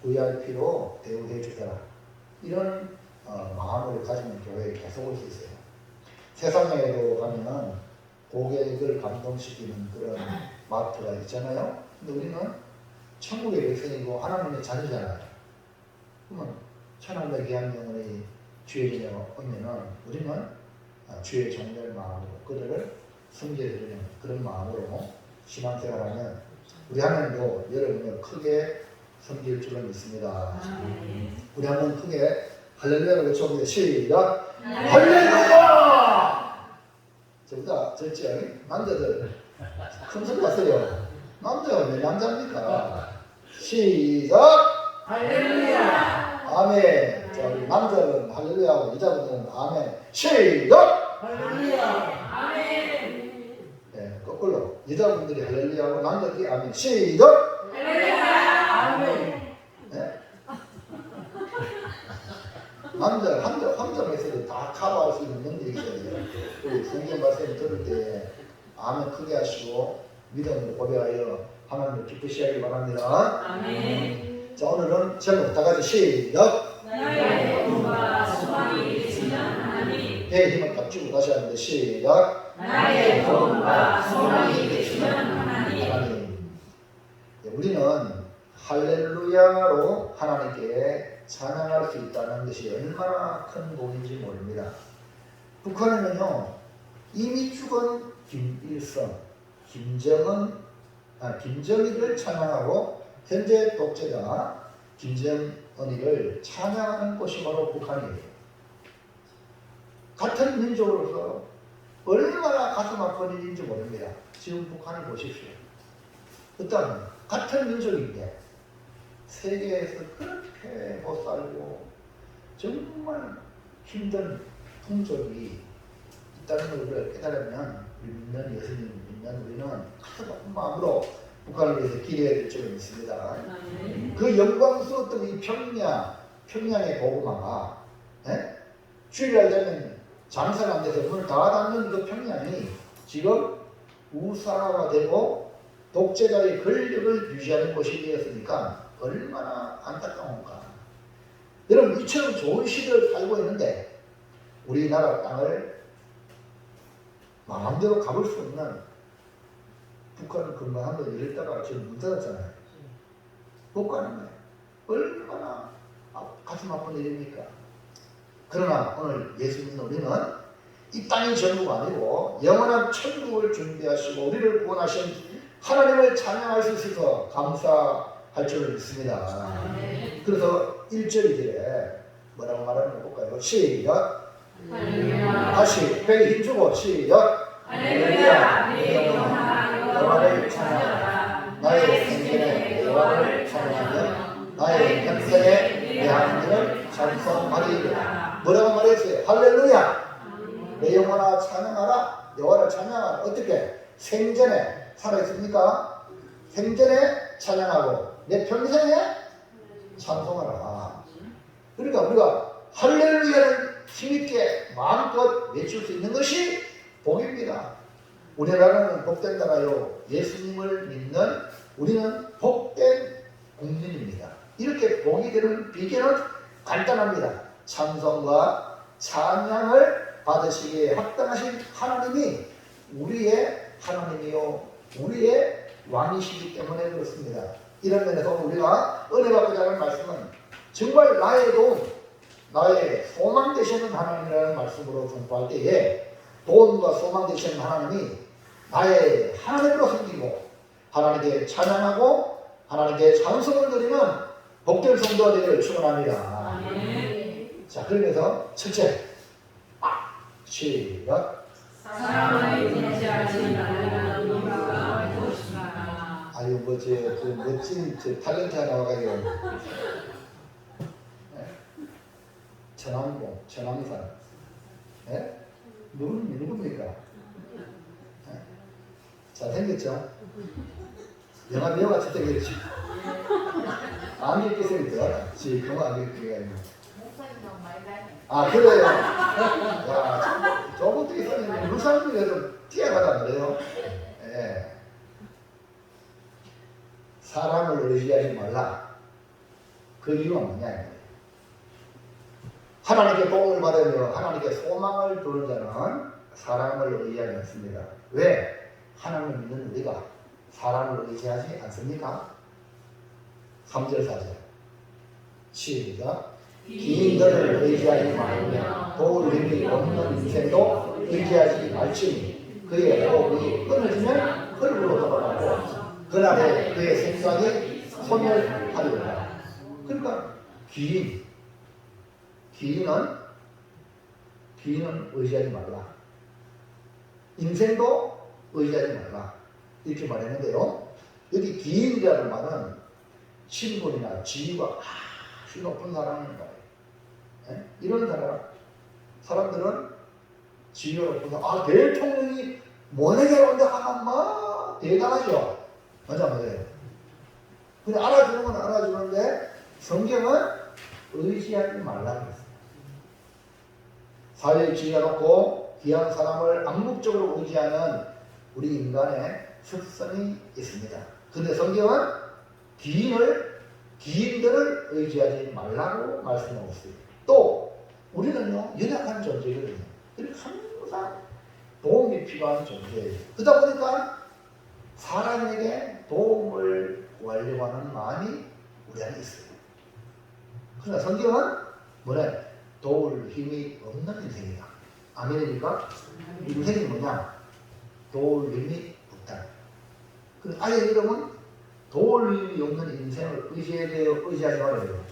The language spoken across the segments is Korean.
VIP로 대우해 주더라. 이런 마음을 가지는 교회에 계속 올 수 있어요. 세상에도 가면은 고객을 감동시키는 그런 마트가 있잖아요. 근데 우리는 천국의 백성이고 하나님의 자녀잖아요. 그러면 천하의 귀한 영혼이 주의 지녀 오면은 우리는 주의 정렬 마음으로 그들을 섬겨드리는 그런 마음으로 신앙생활하면 우리 하나님도 여러분을 크게 섬길 줄은 믿습니다. 우리 한번 크게 할렐루야를 외쳐보세요. 시작! 할렐루야! 저보다 절죠? 남자들 큰 소리 하세요. 남자가 왜 남자입니까? 시작! 할렐루야! 아멘. 자, 우리 남자는 할렐루야하고 여자분들은 아멘. 시작! 할렐루야! 아멘. 네, 거꾸로 여자분들이 할렐루야하고 남자들이 아멘. 시작! 할렐루야! 아멘. 네? 남자 함정에서도 다 커버할 수 있는 능력이 있어요. 우리 성경 말씀 들을 때 아멘 크게 하시고 믿음으로 고백하여 하나님을 기쁘시하기 바랍니다. 아멘. 자, 오늘은 제목 다 같이 시작! 나의 도움과 소망이 되시는 하나님. 배에 힘을 딱 주고 다시 하는데 시작! 나의 도움과 소망이 되시는 하나님. 하나님. 네, 우리는 할렐루야로 하나님께 찬양할 수 있다는 것이 얼마나 큰 복인지 모릅니다. 북한에는요, 이미 죽은 김일성, 김정일을 찬양하고 현재 독재자 김정은이를 찬양하는 곳이 바로 북한이에요. 같은 민족으로서 얼마나 가슴 아픈 일인지 모릅니다. 지금 북한을 보십시오. 일단 같은 민족인데 세계에서 그렇게 못 살고 정말 힘든 풍족이 있다는 것을 깨달으면 우리 믿는 예수님 믿는 우리는 가슴 아픈 마음으로 북한을 위해서 기도해야 될 점이 있습니다. 그 영광스러웠던 이 평양의 고구마가 주일날 되면 장사가 안 돼서 문을 다 닫는 그 평양이 지금 우사가 되고 독재자의 권력을 유지하는 곳이 되었으니까 얼마나 안타까운가. 여러분, 이처럼 좋은 시대를 살고 있는데 우리나라 땅을 마음대로 가볼 수 없는 북한을 건강한 거 이랬다가 지금 문 닫았잖아요. 못 가는 거예요. 얼마나 가슴 아픈 일입니까? 그러나 오늘 예수 믿는 우리는 이 땅이 전부가 아니고 영원한 천국을 준비하시고 우리를 구원하신 하나님을 찬양할 수 있어서 감사할 줄을 믿습니다. 그래서 1절이에 뭐라고 말하는 거 볼까요? 시작! 할렐루야. 다시 배에 힘주고 시작! 할렐루야. 내 영혼아 여호와를 찬양하라. 나의 생전에 여호와를 찬양하며 나의 평생에 내 하나님을 찬송하리이다. 뭐라고 말했어요? 할렐루야! 내 영혼아 찬양하라. 여호와를 찬양하라. 어떻게? 생전에 살아있습니까? 생전에 찬양하고 내 평생에 찬송하라. 그러니까 우리가 할렐루야를 힘있게 마음껏 외칠 수 있는 것이 복입니다. 우리나라는 복된 나라요. 예수님을 믿는 우리는 복된 국민입니다. 이렇게 복이 되는 비결은 간단합니다. 찬송과 찬양을 받으시기에 합당하신 하나님이 우리의 하나님이요 우리의 왕이시기 때문에 그렇습니다. 이런 면에서 우리가 은혜 받고자 하는 말씀은 정말 나의 도움, 나의 소망 되시는 하나님이라는 말씀으로 선포할 때에 도움과 소망 되시는 하나님이 나의 하나님으로 섬기고 하나님께 찬양하고 하나님께 찬송을 드리는 복된 성도가 되기를 축원합니다. 자, 그러면서 첫째, 시작. 사랑을 인지하지 않는 이유가 무엇인가? 아유, 그 멋진 탤런트 하나 와가지고 천왕봉, 천왕산, 누굽니까? 잘생겼죠? 영화 잘생겼지? 안경 끼세요. 지금 안경 끼가 있는. 그래요? 야, 저것도 있었는데, 우리 사람들이 뛰어가다 그래요? 사람을 의지하지 말라. 그 이유가 뭐냐? 하나님께 도움을 받으며 하나님께 소망을 두는 자는 사람을 의지하지 않습니다. 왜? 하나님을 믿는 우리가 사람을 의지하지 않습니까? 3절 4절 시작. 기인들을 의지하지 말며 도울 힘이 없는 인생도 의지하지 말지니 그의 호흡이 끊어지면 흙으로 돌아가고 그날에 그의 생각이 소멸하리라. 그러니까 기인은 의지하지 말라. 인생도 의지하지 말라. 이렇게 말했는데요. 여기 기인이라는 말은 신분이나 지위가 아주 높은 사람인 거예요. 네? 이런 사람들은 지위가 높은 사람, 대통령이 모내게 온다 하면 막 대단하죠. 맞아요. 근데 알아주는 건 알아주는데 성경은 의지하지 말라고 했어요. 사회에 지위가 높고 귀한 사람을 암묵적으로 의지하는 우리 인간의 습성이 있습니다. 근데 성경은 기인들을 의지하지 말라고 말씀하고 있어요. 또 우리는요 연약한 존재거든요. 그러니까 항상 도움이 필요한 존재예요. 그러다 보니까 사람에게 도움을 구하려고 하는 마음이 우리 안에 있어요. 그러나 성경은 뭐래? 도울 힘이 없는 인생이다. 아멘입니까? 인생이 뭐냐? 도울 힘이 없다. 그 아예 이름은 도울 힘이 없는 인생을 의지하지 말아요.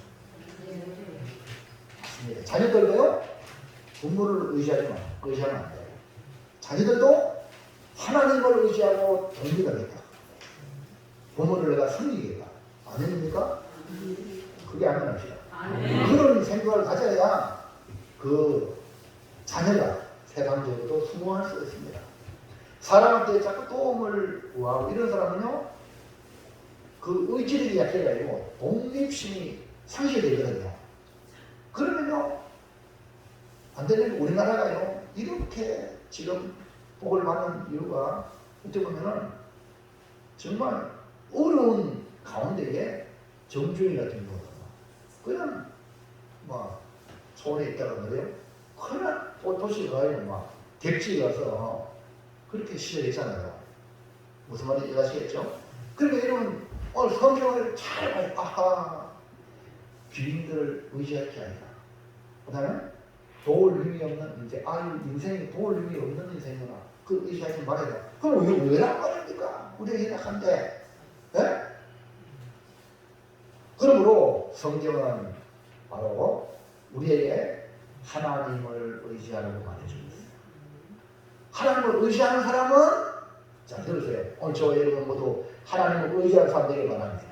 맞습니다. 자녀들도요, 부모를 의지하면 안 돼요. 자녀들도 하나님을 의지하고 동기하겠다. 부모를 내가 섬기겠다. 아멘입니까? 그게 아멘합시다. 그런 생각을 가져야 그 자녀가 세상적으로도 성공할 수 있습니다. 사람한테 자꾸 도움을 구하고 이런 사람은요, 그 의지력이 약해가지고 독립심이 상실되거든요. 그러면요, 안 되는 우리나라가요, 이렇게 지금 복을 받는 이유가 어떻게 보면은 정말 어려운 가운데에 정주행 같은 거거든요. 그냥 뭐 서울에 있다가 그래요. 그냥 도시에 가요. 막 객지에 가서 그렇게 시절했잖아요. 무슨 말인지 이해하시겠죠? 그러니까 이러면 성경을 잘 귀인들을 의지할 게 아니라 그 다음에 도울 힘이 없는 인생, 인생이 도울 힘이 없는 인생이구나. 그 의지하지 말아야 돼. 그럼 왜란 말입니까? 우리가 연약한데. 예? 그러므로 성경은 바로 우리에게 하나님을 의지하라고 말해주고 있어요. 하나님을 의지하는 사람은, 자, 들으세요. 오늘 저 여러분 모두 하나님을 의지하는 사람 되길 바랍니다.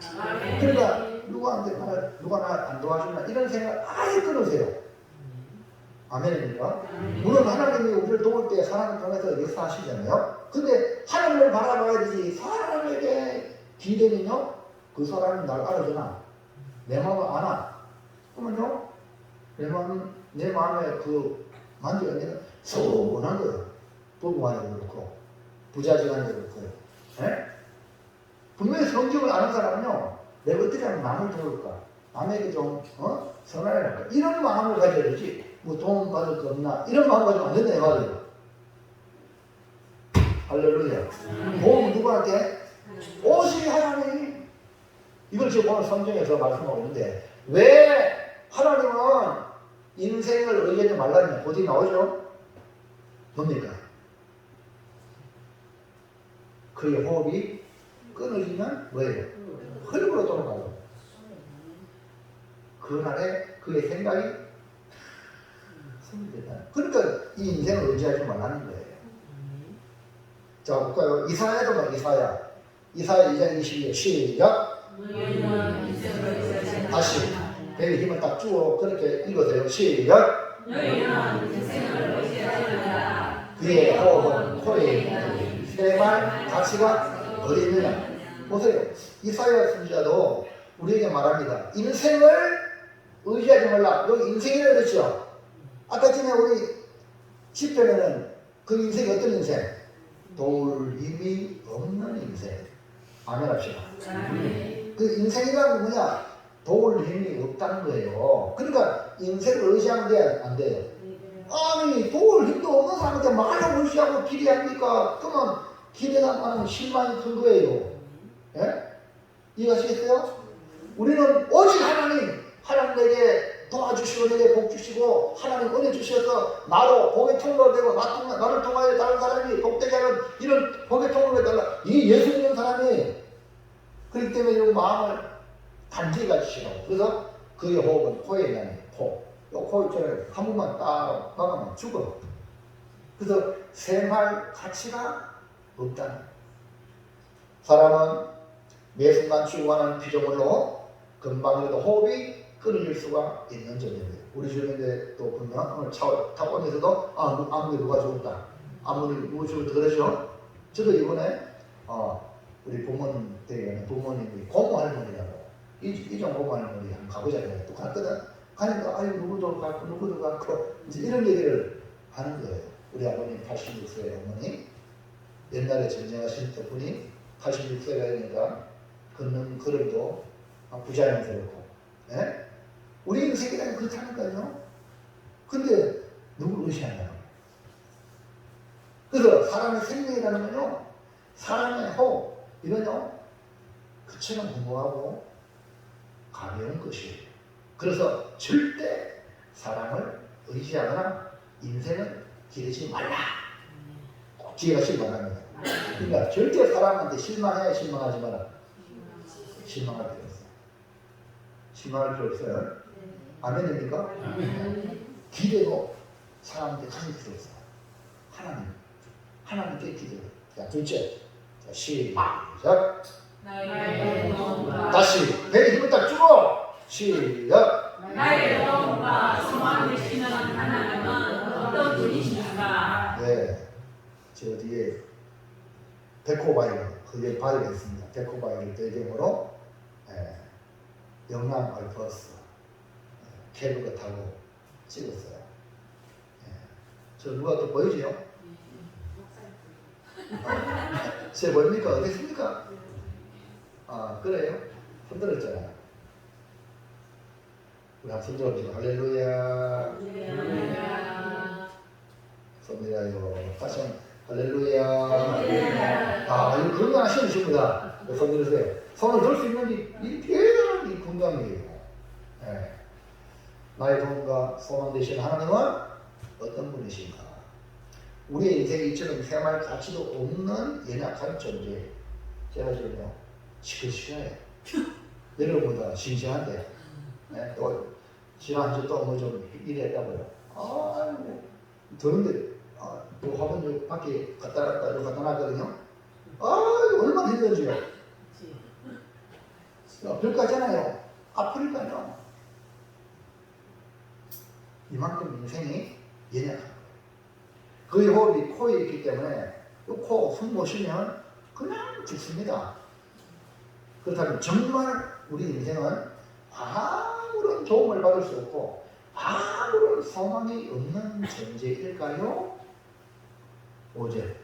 그러니까 누가 나 안 도와주나 이런 생각 아예 끊으세요. 아멘입니까? 물론 하나님이 우리를 도울 때 사람을 통해서 역사하시잖아요. 근데 하나님을 바라봐야 되지. 사람에게 기대면요, 그 사람이 날 알아주나? 내 마음을 아나? 그러면요, 내 마음에 그 만지가 아니라 서운한 거예요. 부부간에도 그렇고, 부자지간에도 그렇고. 예? 분명히 성경을 아는 사람은요, 내가 어떻게 하면 남을 도울까? 남에게 좀, 선하게 할까? 이런 마음을 가져야 되지. 뭐 도움 받을 거 없나? 이런 마음 가지고 안 된다, 이 말이에요. 할렐루야. 도움 누구한테? 오직 하나님. 이걸 지금 오늘 성경에서 말씀하고 있는데, 왜 하나님은 인생을 의지하지 말라냐? 어디 나오죠? 뭡니까? 그의 호흡이 끊어지면 뭐예요? 흙으로 돌아가고. 그날에 그의 생각이 그러니까 이 인생을 의지하지 말라는 거예요. 자, 볼까요? 이사야도 봐, 이사야 2장 22절 시작. 다시 배에 힘을 딱 주어 그렇게 읽으세요. 시작. 그의 호흡은 코에 있는 세말 가치가 어디 있느냐. 보세요. 이사야 선지자도 우리에게 말합니다. 인생을 의지하지 말라. 여기 인생이라고 그랬죠. 아까 전에 우리 10편에는 그 인생이 어떤 인생? 도울 힘이 없는 인생. 아멘 합시다. 그 인생이라는 건 뭐냐? 도울 힘이 없다는 거예요. 그러니까 인생을 의지하면 안 돼요. 아니 도울 힘도 없는 사람한테 말로 의지하고 기대합니까? 그러면 기대하면 실망이 큰 거예요. 예? 이해하시겠어요? 우리는 오직 하나님 내게 도와주시고 내게 복 주시고 하나님 은혜 주셔서 나로 복의 통로가 되고 나를 통하여 다른 사람이 복되게 하는 이런 복의 통로가 되달라. 이게 예수 믿는 사람이 그렇기 때문에 이 마음을 단지 가지시라고. 그래서 그의 호흡은 코에 나네. 코 있잖아요. 한 번만 딱 막으면 죽어. 그래서 생활 가치가 없다는 거예요. 사람은 매 순간 죽어가는 피조물로 금방이라도 호흡이 끊어질 수가 있는 점입니다. 우리 주변에 또 보면 오늘 타원에서도 아무리 누가 죽었다. 아무리 누가 죽었다 그러죠. 저도 이번에 우리 부모님 댁에 부모님이 고모 할머니라고 이종 고모 할머니 한번 가보자고 또 갔거든. 가니까 아유 누구도 갔고 이제 이런 얘기를 하는 거예요. 우리 아버님 86세 어머니 옛날에 전쟁하신 분이 86세가 되니까 걷는 걸음도 부자연스럽고, 예? 우리 인생이란 그렇다니까요. 근데 누구를 의시한다는 거예요. 그래서 사람의 생명이라는 건요, 사람의 호흡 이건요 그처럼 궁금하고 가벼운 것이에요. 그래서 절대 사람을 의지하거나 인생을 기르지 말라. 꼭 기억하시기 바랍니다. 그러니까 절대 사람한테 실망해야 실망하지 마라. 실망할 필요 없어요. 실망할 필요 없어요. 아멘입니까? 기대도 사람한테 가질 필요 없어요. 하나님께 기대요. 자, 둘째. 자, 시작. 다시 배에 힘을 딱 주고 시작. 나의 도움과 소망 되시는 하나님은 어떤 분이십니까? 네, 저 뒤에 데코바이럴 그게 바이가 있습니다. 데코바이럴 배경으로 영남 알프스 케이블카 타고 찍었어요. 저 누가 또 보이죠? 제 보입니까? 어디 있습니까? 그래요? 흔들었잖아요. 우리 한번 손들어보시죠. 할렐루야. 손들어요. 다시 한번 할렐루야. 이거 건강하시는 분입니다. 손 들으세요. 손을 들 수 있는 이 대단한 이 건강이에요. 네. 나의 도움과 소망 되신 하나님은 어떤 분이신가? 우리의 인생이 이처럼 생활 가치도 없는 연약한 존재. 제가 지금요 시끌시끌해요. 여러분보다 싱싱한데. 네, 또 지난 한 주 또 뭐 좀 일했다고요. 아이고 더운데 또 화분 밖에 갖다 놨거든요. 얼마나 힘들지요. 별까잖아요. 아프니까요. 이만큼 인생이 연약한 거예요. 그의 호흡이 코에 있기 때문에 코 숨 못 쉬면 그냥 죽습니다. 그렇다면 정말 우리 인생은 아무런 도움을 받을 수 없고 아무런 소망이 없는 존재일까요? 5절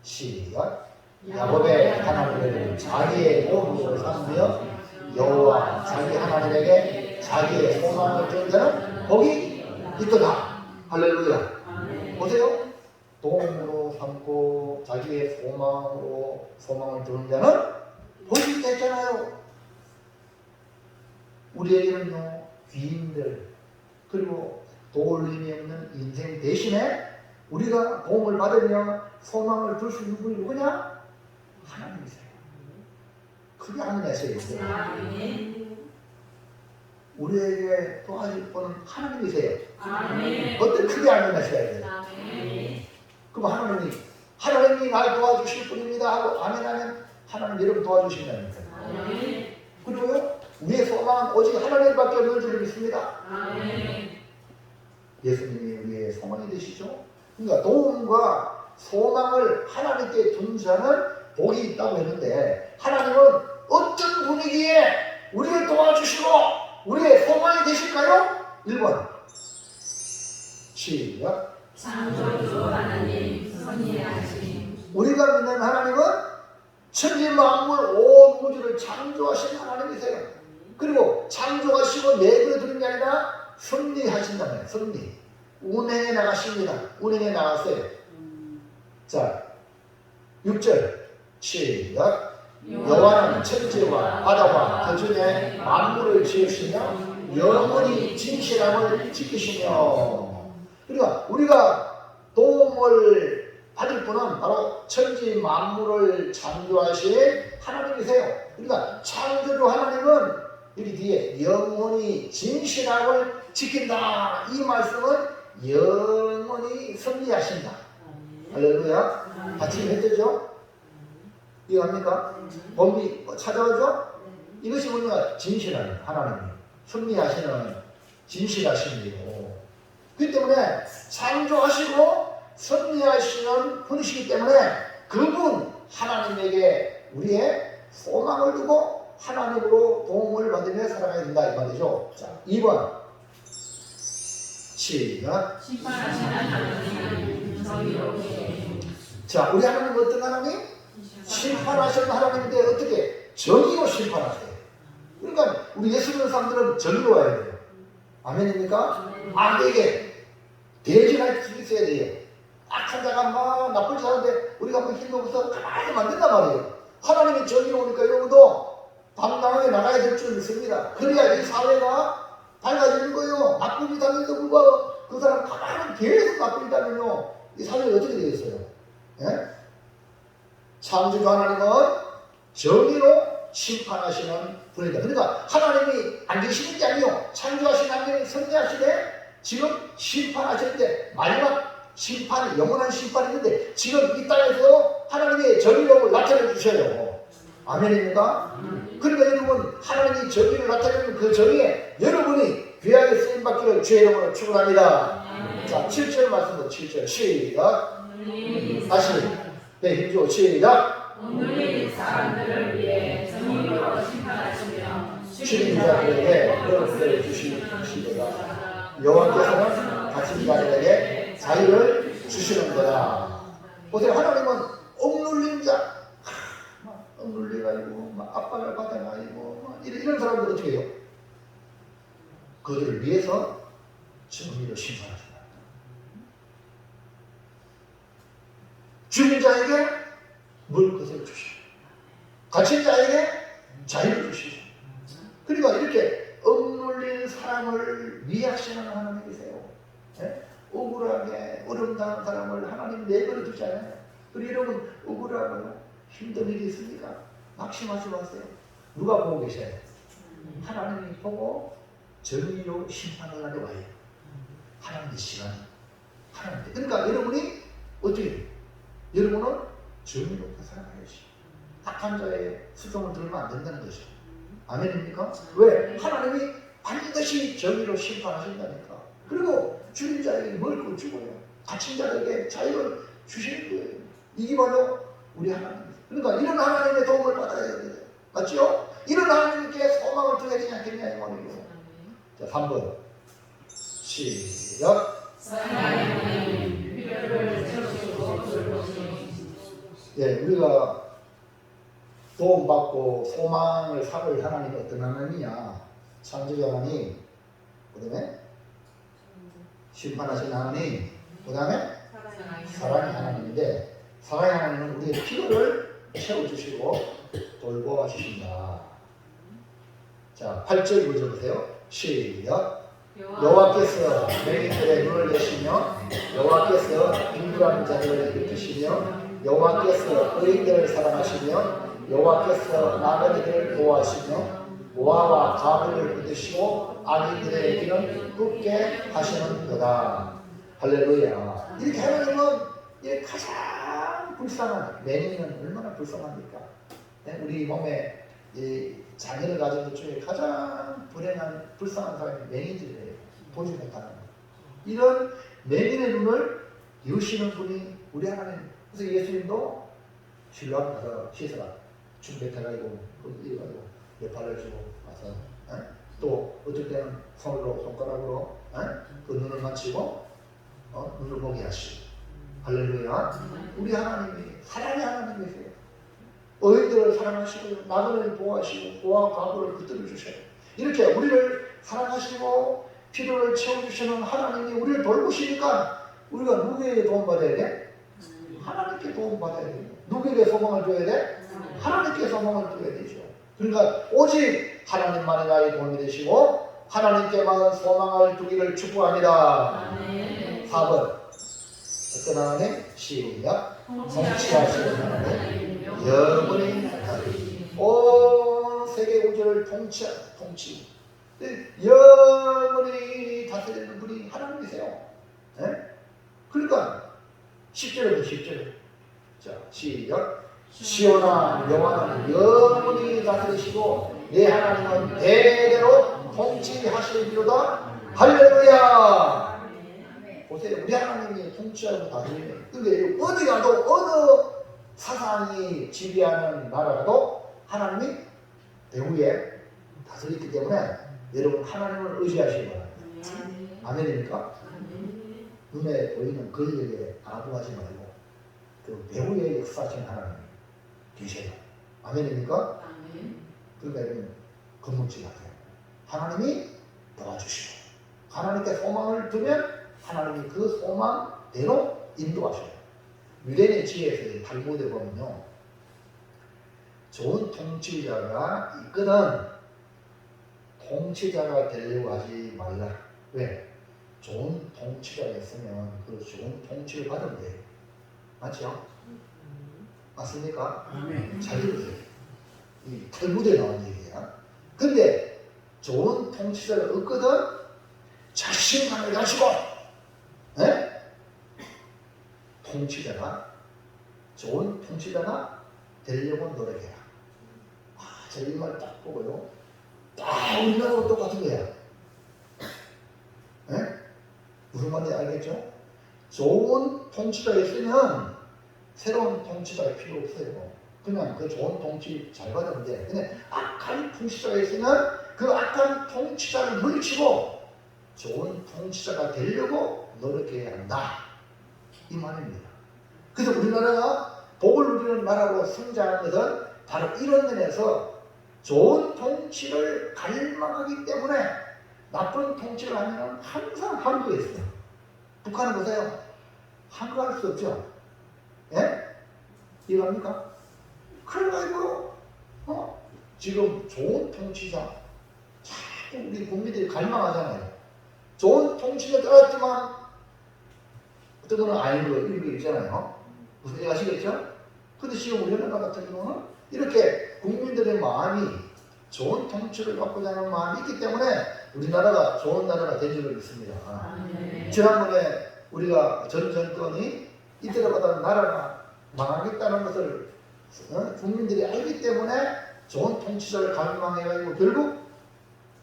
시작. 야곱의 하나님을 자기의 도움으로 삼으며 여호와 자기 하나님에게 자기의 소망을 주는 자는 복이 있도다. 할렐루야. 보세요. 도움으로 삼고 자기의 소망을 두는 자는 복이 있다 했잖아요. 우리에게는요 귀인들 그리고 도울 힘이 없는 인생 대신에 우리가 도움을 받으며 소망을 줄 수 있는 분이 누구냐? 하나님이세요. 그게 하나님이세요. 우리에게 도와줄 분은 하나님이세요. 어떤 크게 아멘하셔야 돼요. 그럼 하나님이 날 도와주실 분입니다 하고 아멘하면 하나님 여러분 도와주신다니까. 그리고요 우리의 소망은 오직 하나님밖에 없는 줄 믿습니다. 예수님이 우리의 소망이 되시죠. 그러니까 도움과 소망을 하나님께 둔 자는 복이 있다고 했는데 하나님은 어떤 분위기에 우리를 도와주시고 우리의 소망이 되실까요? 1번 시작. 창조주 하나님 선의하심. 우리가 믿는 하나님은 천지 만물 온 우주를 창조하신 하나님이세요. 그리고 창조하시고 내버려 두는 게 아니라 섭리하신다면 섭리. 운행에 나가십니다. 운행에 나갔어요. 자, 6절 시작. 여호와는 천지와 바다와 그 중에 만물을 지으시며 영원히 진실함을 지키시며. 그러니까 우리가 도움을 받을 분은 바로 천지 만물을 창조하신 하나님이세요. 그러니까 창조주 하나님은 여기 뒤에 영원히 진실함을 지킨다. 이 말씀은 영원히 섭리하신다. 할렐루야. 같이 했죠? 이해합니까? 범위 찾아오죠? 이것이 뭐냐? 진실한 하나님이 섭리하시는 진실하신이에요. 그렇기 때문에 창조하시고 섭리하시는 분이시기 때문에 그분 하나님에게 우리의 소망을 두고 하나님으로 도움을 받으며 살아가야 된다 이 말이죠. 자, 2번 시작. 심판하시는 하나님 정의롭게. 자, 우리 하나님 어떤 하나님? 심판하시는 하나님인데 어떻게? 정의로 심판하세요. 그러니까 우리 예수 믿는 사람들은 정의로워야 돼요. 아멘입니까? 악에게 대진할 수 있어야 돼요. 악한 자가 막 나쁜 짓 하는데 우리가 뭐 힘도 없어서 가만히 만든단 말이에요. 하나님이 정의로우니까 여러분도 당당하게 나가야 될 줄 믿습니다. 그래야 이 사회가 밝아지는 거예요. 나쁜 짓 하는데도 불구하고 그 사람 가만히 계속 나쁜 짓 하면요, 이 사회가 어떻게 되겠어요? 예? 창조주 하나님은 정의로 심판하시는 분이다. 그러니까 하나님이 안 계시는 게 아니요, 창조하신 하나님이 섭리하시되 지금 심판하시는데 마지막 심판, 영원한 심판이 있는데 지금 이 땅에서 하나님의 정의로움을 나타내 주셔요. 아멘입니까? 그러니까 여러분, 하나님이 정의를 나타내는 그 정의에 여러분이 귀하게 쓰임받기를 주의 이름으로 축원합니다. 자, 7절 말씀도 7절 시작. 다시 네, 힘주고 시작. 오늘의 사람들을 위해 정의로 심판하시며 주신 자들에게 은혜를 주시리로다. 여호와께서는 갇힌 자들에게 자유를 주시는 거다. 보세요, 하나님은 억눌린 자, 억눌려가지고 막 압박을 받아가지고 이런 사람들 어떻게 해요? 그들을 위해서 정의로 심판하신다. 죽은 자에게 물 것을 주시고 갇힌 자에게 자유를 주시고, 그러니까 이렇게 억눌린 사람을 위하시는 하나님이세요. 네? 억울하게 어려움당한 사람을 하나님 내버려 두지 않아요. 그리고 여러분, 억울하고요, 힘든 일이 있으니까 낙심하지 마세요. 누가 보고 계셔요? 하나님이 보고 정의로 심판을 하러 와요. 하나님의 시간이. 하나님. 그러니까 여러분이 어떻게 해요? 여러분은 정의롭게 살아가야지. 악한 자의 수종을 들면 안 된다는 것이죠. 아멘입니까? 왜? 하나님이 반드시 정의로 심판하신다니까. 그리고 죽인 자에게 먹을 걸 주고요, 갇힌 자에게 자유를 주시는 거예요. 이게 바로 우리 하나님입니다. 그러니까 이런 하나님의 도움을 받아야 됩니다. 맞죠? 이런 하나님께 소망을 두어야 되지 않겠냐 이 말이에요. 자, 3번 시작. 예, 우리가 도움받고 소망을 삼을 하나님이 어떤 하나님이냐? 창조주 하나님, 그 다음에 심판하신 하나님, 그 다음에 사랑의 하나님인데, 사랑의 하나님은 우리의 필요를 채워주시고 돌보아주신다. 자, 8절 읽어보세요. 시작. 여호와께서 맹인들의 눈을 여시며 여호와께서 빈굴한 자들을 일으키시며 여호와께서 의인들을 사랑하시며 여호와께서 나그네들을 보호하시며 모아와 가부를 붙드시고 악인들의 길은 굽게 하시는 거다. 할렐루야. 이렇게 하나님은 가장 불쌍한, 맹인은 얼마나 불쌍합니까? 우리 몸에 이 자녀를 가진 것 중에 가장 불행한, 불쌍한 사람이 맹인들이에요. 보지 못하는 것. 이런 맹인의 눈을 여시는 분이 우리 하나님. 그래서 예수님도 신랑 가서 씻어라, 준비해가지고 이래가지고 몇 발을 주고 와서, 또 어떨 때는 손가락으로 그 눈을 만지고 눈을 보게 하시고. 할렐루야. 우리 하나님이 사랑의 하나님이세요. 어린이들을 사랑하시고 나그네를 보호하시고 고아와 과부를 붙들어 주셔요. 이렇게 우리를 사랑하시고 필요를 채워주시는 하나님이 우리를 돌보시니까 우리가 누구에게 도움받아야 돼? 하나님께 도움받아야 돼요. 누구에게 소망을 줘야 돼? 하나님께 소망을 줘야 되죠. 그러니까 오직 하나님만이 나의 도움이 되시고 하나님께만 소망을 두기를 축복합니다. 4번 어떤 하나님? 시작. 통치하시는 하나님 영원히 온 세계 우주를 통치 영원히 다스리는 분이 하나님이세요. 네? 그러니까 10절부터 10절 자 시작. 시온아 여호와는 영원히 다스리시고 내 하나님은 대대로 통치하시리로다. 할렐루야. 보세요. 우리 하나님이 통치하고 다스리는. 근데 어디 가도 어느 사상이 지배하는 나라라도 하나님이 배후에 다스리기 때문에 여러분 하나님을 의지하시기 바랍니다. 아멘입니까? 눈에 보이는 권력에 아부하지 말고 그 배후에 역사하시는 하나님 계세요. 아멘입니까? 그러니까 여러분 건물지 같아요. 하나님이 도와주시고 하나님께 소망을 두면 하나님이 그 소망대로 인도하셔요. 유대인의 지혜에서 탈무드에 보면요, 좋은 통치자가 있거든 통치자가 되려고 하지 말라. 왜? 좋은 통치자가 있으면 그 좋은 통치를 받으면 돼요. 맞죠? 맞습니까? 잘 들으세요. 이 탈무드에 나온 얘기야. 근데 좋은 통치자가 없거든 자신감을 가지고 통치자가 좋은 통치자가 되려고 노력해라. 제가 이 말 딱 보고요. 딱 우리나라하고 똑같은 거야. 무슨 말인지 알겠죠? 좋은 통치자가 있으면 새로운 통치자가 필요 없어요. 그냥 그 좋은 통치 잘 받으면 돼. 근데 악한 통치자가 있으면 그 악한 통치자를 물리치고 좋은 통치자가 되려고 노력해야 한다. 이 말입니다. 그래서 우리나라가 복을 누리는 나라로 성장하는 것은 바로 이런 면에서 좋은 통치를 갈망하기 때문에 나쁜 통치를 하면 항상 한국에 있어요. 북한은 보세요. 한국할 수 없죠. 예? 이해갑니까? 그래가지고 지금 좋은 통치자 자꾸 우리 국민들이 갈망하잖아요. 좋은 통치가 들어왔지만 어떤 거는 아닌 거 이런 게 있잖아요. 무슨 얘기 아시겠죠? 근데 지금 우리나라 같은 경우는 이렇게 국민들의 마음이 좋은 통치를 받고자 하는 마음이 있기 때문에 우리나라가 좋은 나라가 된 적이 있습니다. 지난번에 우리가 전 정권이 이때로보다 나라가 망하겠다는 것을 국민들이 알기 때문에 좋은 통치자를 갈망해가지고 결국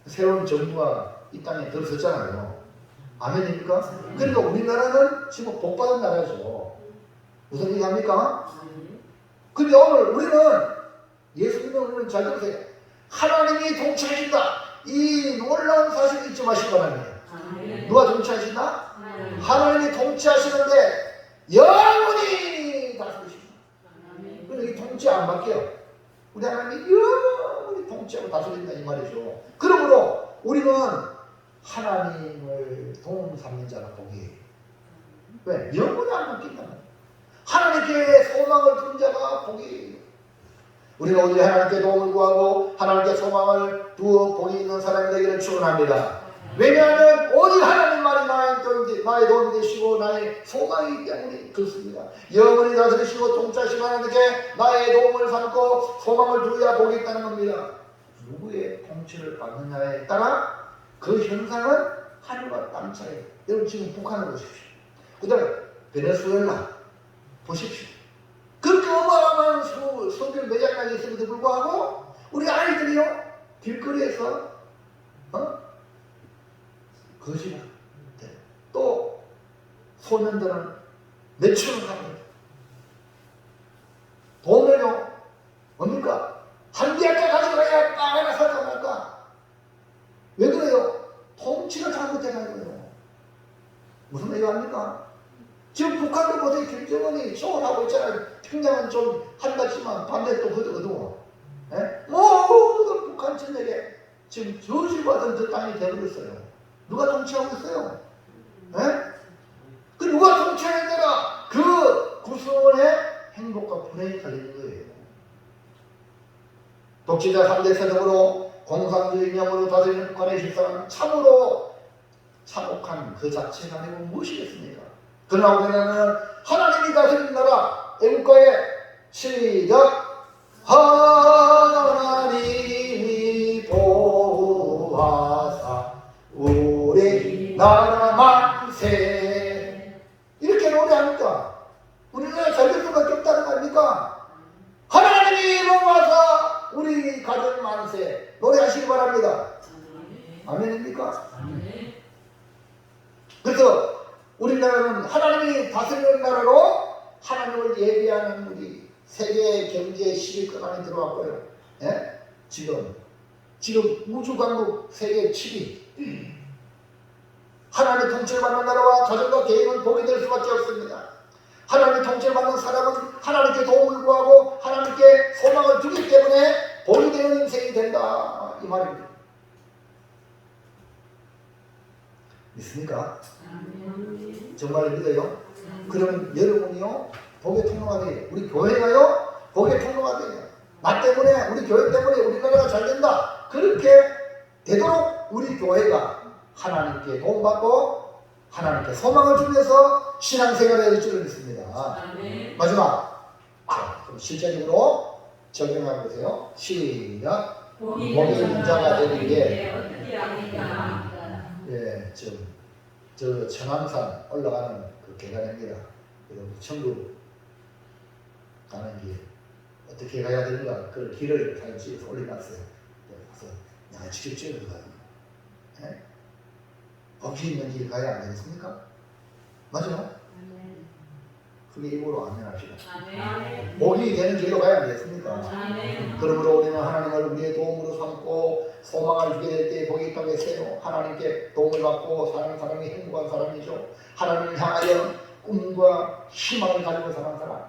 새로운 정부가 이 땅에 들어섰잖아요. 아멘입니까? 그러니까 우리나라는 지금 복받은 나라죠. 무슨 얘기합니까? 근데 오늘 우리는 예수 믿는 우리는 잘 들으세요. 하나님이 통치하신다. 이 놀라운 사실을 잊지 마시기 바랍니다. 누가 통치하신다? 하나님이 통치하시는데 영원히 다스리십니다. 그런데 이 통치 안 바뀌어요. 우리 하나님이 영원히 통치하고 다스린다 이 말이죠. 그러므로 우리는 하나님을 도움 삼는 자가 복이에요. 왜? 영원히 안 바뀐다. 하나님께 소망을 둔 자가 복이에요. 우리가 오직 하나님께 도움을 구하고 하나님께 소망을 두어 복이 있는 사람이 되기를 축원합니다. 왜냐하면 오직 하나님만이 나의 도움이 되시고 나의 소망이기 때문에 그렇습니다. 영원히 다스리시고 통치하시고 하나님께 나의 도움을 삼고 소망을 두어야 복이 있다는 겁니다. 누구의 통치를 받느냐에 따라 그 현상은 하늘과 땅 차이. 여러분 지금 북한을 보십시오. 그 다음에 베네수엘라 보십시오. 그렇게 어마어마한 성경 매장량이 있음에도 불구하고 우리 아이들이요 길거리에서 거짓말 또 소년들은 매출을 합니다. 돈을요 뭡니까? 한 개학자 가져가야 빵 하나 사다 말까? 왜 그래요? 통치가 잘못돼가지고요. 무슨 얘기합니까? 지금 북한도 보세요. 김정은이 쇼를 하고 있잖아요. 평양은 좀 한답지만 밤에 또 어두워. 모든 북한 전역에 지금 저주받은 그 땅이 되어버렸어요. 누가 통치하고 있어요? 예? 그 누가 통치하느라 그 구성원의 행복과 불행이 달리는 거예요. 독재자 3대 세력으로 공산주의 이념으로 다스리는 북한의 실상은 참으로 참혹한 그 자체가 아니고 무엇이겠습니까? 그러나 우리나라는 하나님이 다스리는 나라, 애국가의 시작! 하나님이 보호하사 우리 나라 만세. 이렇게 노래하니까 우리나라 잘 될 수밖에 없다는 거 아닙니까? 하나님이 보호하사 우리 가정 만세. 노래하시기 바랍니다. 아멘입니까? 그래서 우리나라는 하나님이 다스리는 나라로 하나님을 예비하는 우리 세계 경제 10위권 안에 들어왔고요. 예? 지금 우주 강국 세계 7위. 하나님의 통치를 받는 나라와 가정과 개인은 복이 될 수밖에 없습니다. 하나님의 통치를 받는 사람은 하나님께 도움을 구하고 하나님께 소망을 주기 때문에 복이 되는 인생이 된다. 이 말입니다. 믿습니까? 정말 믿어요? 그러면 여러분이요 복의 통로가 돼요. 우리 교회가요 복의 통로가 돼요. 나 때문에 우리 교회 때문에 우리나라가 잘 된다. 그렇게 되도록 우리 교회가 하나님께 도움받고 하나님께 소망을 주면서 신앙생활을 할 줄을 믿습니다. 마지막 그럼 실제적으로 적용해 보세요. 시작. 복이 있는 자가 되는 게 어떻게 합니까? 예, 저 청암산 올라가는 그 계단입니다. 그리고 천국 가는 길 어떻게 가야 되는가 그 길을 잘 지어서 올려놨어요. 그래서 야 직접 찍어서 가요. 예? 복이 있는 길 가야 안 되겠습니까? 맞죠? 그게 일부러 아멘하시고 복이 되는 길로 가야 안 되겠습니까? 그러므로 우리는 하나님을 우리의 도움으로 삼고 소망을 주게 될 때 복이 있다고 했어요. 하나님께 도움을 받고 사는 사람이 행복한 사람이죠. 하나님을 향하여 꿈과 희망을 가지고 사는 사람,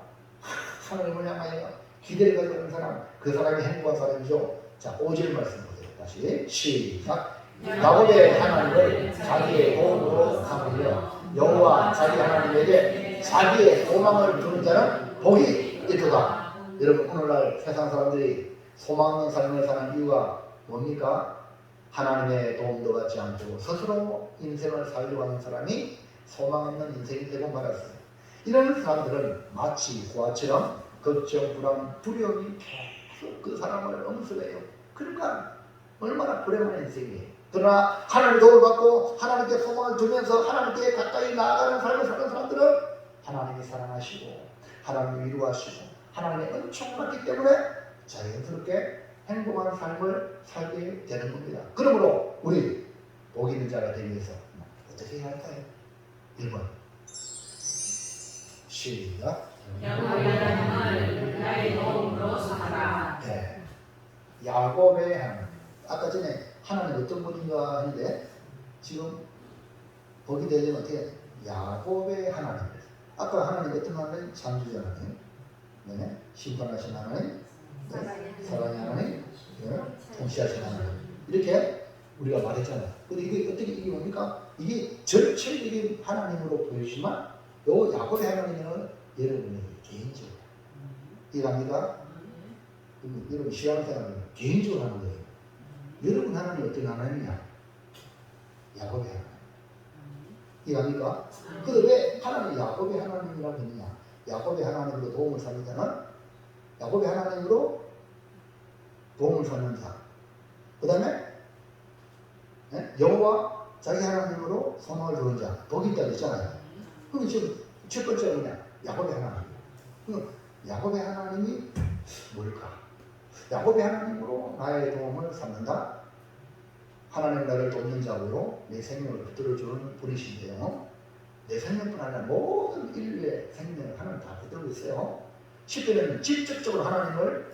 하나님을 향하여 기대를 가지고 있는 사람, 그 사람이 행복한 사람이죠. 자, 5절 말씀 보세요. 다시 시작. 야곱의 하나님을 자기의 도움으로 삼으며 여호와 자기 하나님에게 자기의 소망을 두는 자는 복이 있도다. 여러분 오늘날 세상 사람들이 소망 없는 삶을 사는 이유가 뭡니까? 하나님의 도움도 받지 않고 스스로 인생을 살려고 하는 사람이 소망 없는 인생이 되고 말았어요. 이런 사람들은 마치 고아처럼 걱정, 불안, 두려움이 계속 그 사람을 엄습해요. 그러니까 얼마나 불행한 인생이에요. 그러나 하나님의 도움을 받고 하나님께 소망을 두면서 하나님께 가까이 나아가는 삶을 사는 사람들은 하나님이 사랑하시고 하나님이 위로하시고 하나님의 은총을 받기 때문에 자연스럽게 행복한 삶을 살게 되는 겁니다. 그러므로 우리 복 있는 자가 되기 위해서 어떻게 해야 할까요? 1번 시작. 야곱의 하나님을 나의 도움으로 삼아라. 네. 야곱의 하나님. 아까 전에 하나님 어떤 분인가 하는데 지금 복이 되려면 어떻게 해야 돼? 야곱의 하나님. 아까 하나님 어떤 하나님? 창조자 하나님, 네. 심판하신 하나님, 네. 사랑의 하나님, 네. 통치하신 하나님. 이렇게 우리가 말했잖아요. 근데 이게 어떻게 이게 뭡니까? 이게 전체적인 하나님으로 보이지만 요 야곱의 하나님은 여러분의 개인적으로 이해합니까? 여러분 신앙생활은 개인적으로 하는 거예요. 여러분 하나님 어떤 하나님이냐? 야곱의 하나님. 이해합니까? 근데 왜 하나님 야곱의 하나님이라고 했느냐? 야곱의 하나님으로 도움을 삼는 자는 야곱의 하나님으로 도움을 삼는 자. 그 다음에 여호와 자기 하나님으로 소망을 두는 자. 복이 있다고 했잖아요. 그럼 지금 첫 번째가 뭐냐? 야곱의 하나님. 그럼 야곱의 하나님이 뭘까? 야곱의 하나님으로 나의 도움을 삼는다. 하나님 나를 돕는 자로 내 생명을 붙들어주는 분이신데요. 내 생명뿐 아니라 모든 인류의 생명을 하나님 다 붙들고 있어요. 10편에는 직접적으로 하나님을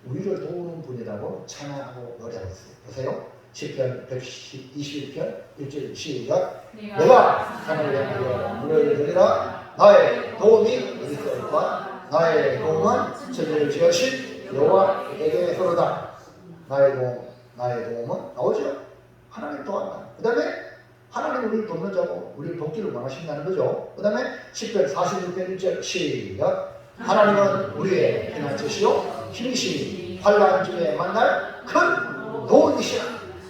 우리를 도우는 분이라고 찬양하고 노래하고 있어요. 보세요. 10편 121편 1절 시작. 내가 하나님을 향하여 물을 드리라. 나의 도움이 어디서일까? 나의 도움은 천지를 지으신 여호와에게서로다. 나의 도움 나의 도움은 나오죠. 하나님 도왔다. 그 다음에 하나님 우리를 돕는 자고 우리를 돕기를 원하신다는 거죠. 그 다음에 10편 46편 1절 시작. 하나님은 우리의 피난처시요 힘이시니 환난 중에 만날 큰 도움이시라.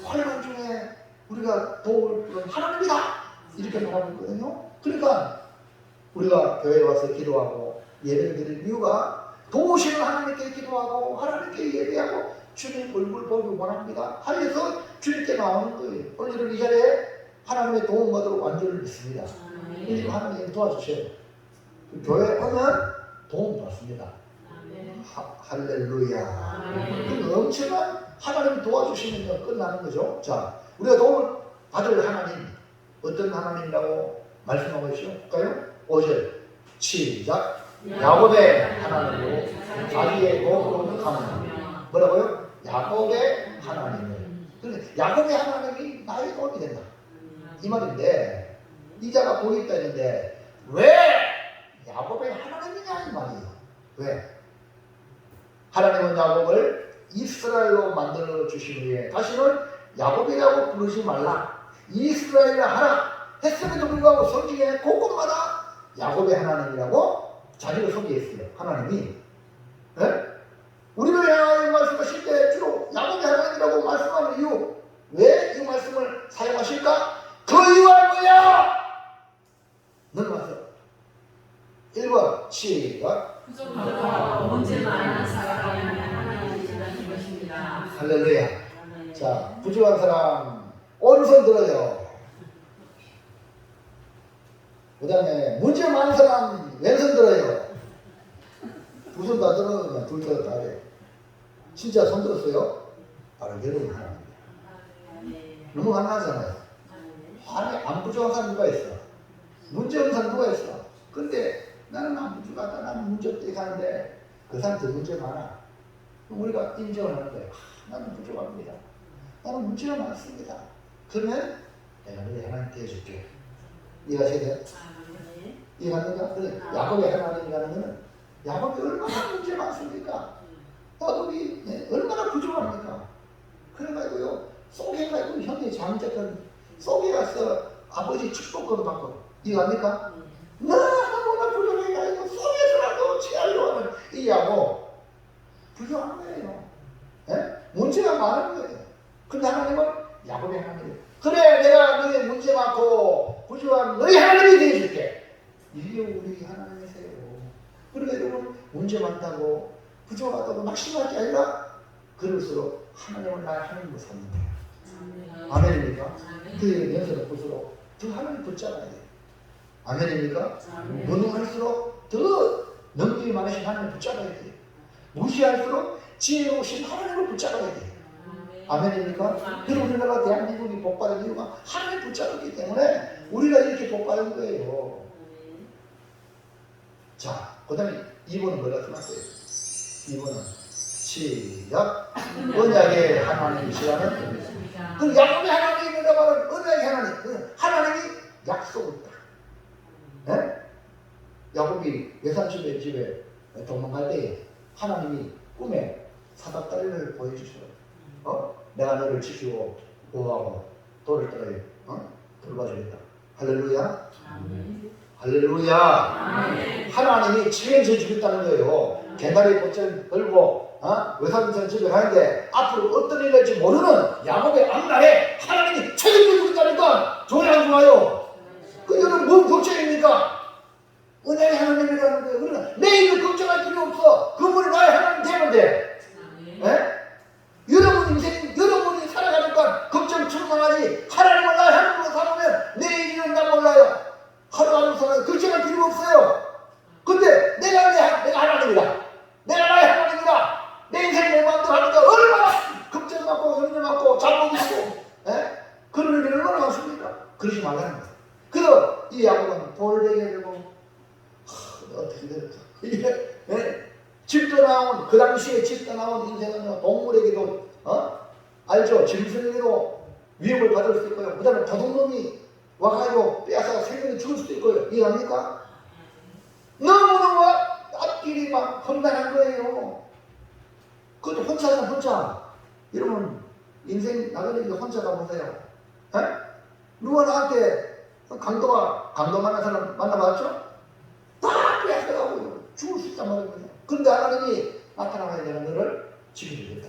환난 중에 우리가 도움을 주는 하나님이다 이렇게 말하고 있거든요. 그러니까 우리가 교회에 와서 기도하고 예배를 드릴 이유가 도우시는 하나님께 기도하고 하나님께 예배하고 주님 얼굴 보기 원합니다 하면서 주님께 나오는 거예요. 오늘은 이 자리에 하나님의 도움 받으러 완전히 믿습니다. 그래서 하나님 도와주세요. 교회 오면 도움 받습니다. 할렐루야. 그 엄청난 하나님이 도와주시면 끝나는 거죠. 자, 우리가 도움을 받을 하나님 어떤 하나님이라고 말씀하고 있을까요? 5절 시작. 야곱의 하나님으로 자기의 도움으로 가는 뭐라고요? 야곱의 하나님을. 그런데 야곱의 하나님이 나의 도움이 된다 이 말인데 이자가 보기 있다 했는데 왜 야곱의 하나님이냐 이 말이에요. 왜? 하나님은 야곱을 이스라엘로 만들어 주신 후에 다시는 야곱이라고 부르지 말라 이스라엘이라 하라 했음에도 불구하고 성경에 곳곳마다 야곱의 하나님이라고 자기를 소개했어요. 하나님이. 네? 우리를 향하여 말씀하실 때 주로 야곱의 하나님이라고 말씀하는 이유 왜 이 말씀을 사용하실까? 그 이유가 뭐야? 넘어가서 1번 시작. 부족하고 문제 많은 사람이 하나님이시라는 것입니다. 할렐루야. 자, 부족한 사람 오른손 들어요. 그 다음에 문제 많은 사람 왼손 들어요. 두 손 다 들어요. 둘 다 해요. 진짜 손 들었어요? 바로 여러분 하나입니다. 너무 가능하잖아요. 아니 안 부족한 사람 누가 있어? 문제 없는 사람 누가 있어? 근데 나는 안 부족하다. 나는 문제 없게 가는데 그 사람 더 문제 많아. 그럼 우리가 인정을 하는 거예요. 나는 부족합니다. 나는 문제가 많습니다. 그러면 내가 너희 하나님께 해줄게. 이해하셔야 돼요? 이해합니까? 그래, 야곱의 하나님이라는 것은 야곱이 얼마나 문제 많습니까? 야곱이 얼마나 부족합니까? 그래가지고요 속에가지고 형이 장자권 속에 가서 아버지 축복권 받고 이해합니까? 너무나 부족해가지고 속에서라도 취하려고 하는 이 야곱 부족한 거예요. 예? 문제가 많은 거예요. 근데 하나님은 야곱의 하나님이에요. 그래 내가 너의 문제 많고 부족한 너희 하나님이 되어줄게. 이게 우리 하나님이세요. 그러니까 여러분 문제 많다고 부족하다고 낙심할 게 아니라 그럴수록 하나님은 나의 하나님으로 삼는 거예요. 아멘입니까? 그 연세를 볼수록 더 하나님 붙잡아야 돼요. 아멘입니까? 무능할수록 더 능력이 많으신 하나님을 붙잡아야 돼요. 무시할수록 지혜로우신 하나님을 붙잡아야 돼요. 아멘입니까? 그리고 우리나라 대한민국이 복받은 이유가 하나님 붙잡았기 때문에 우리가 이렇게 복받은 거예요. 자, 그 다음에 2번은 뭐라 써놨어요? 2번은 시작. 언약의 하나님이시라는 뜻입니다. 그 야곱의 하나님이라고 하는 언약의 하나님. 하나님이 약속을 있다. 네? 야곱이 외삼촌의 집에 도망갈 때 하나님이 꿈에 사닥다리를 보여주셔요. 내가 너를 지키고 보호하고 돌을 떠나요. 돌봐주겠다. 할렐루야. 할렐루야. 하나님이 지혜를 주겠다는 거예요. 개나리 꽃을 들고 외삼촌 집에 가는데 앞으로 어떤 일이 될지 모르는 야곱의 앞날에 하나님이 책임져 주겠다니까 좋아요 안 좋아요? 그녀는 뭔 걱정입니까? 은혜의 하나님이라는 거예요. 그러나 내일을 걱정할 필요 없어. 그분이 나의 하나님 되면 돼. 네? 여러분 인생 여러분이 살아가니까 걱정 충만하지. 하나님을 나의 하나님으로 살아면 내일은 나 몰라요. 하루하루 살아요. 걱정할 필요 없어요. 근데 내가 하나님이다. 내가 나의 하나님이다. 내 인생 내 마음대로 하니까 얼마나 걱정 많고 염려 많고 잘못 있고 그런 일이 얼마나 많습니까? 그러지 말라는 거예요. 그래서 이 야곱은 돌을 되게 되고 어떻게 될까? 이게 집도 나온 그 당시에 집도 나온 인생은 동물에게도 알죠? 짐승에게도 위협을 받을 수 있고요. 그 다음에 도둑놈이 와가지고 빼앗아가 생명이 죽을 수도 있고요. 이해합니까? 너무너무 앞길이 막 험난한 거예요. 그것도 혼자는 혼자. 여러분 인생 나그네들 혼자 가보세요. 에? 누가 나한테 강도 만난 사람 만나봤죠? 다 빼앗아가고 죽을 수 있단 말이에요. 그런데 하나님이 나타나야 내가 너를 지켜주겠다.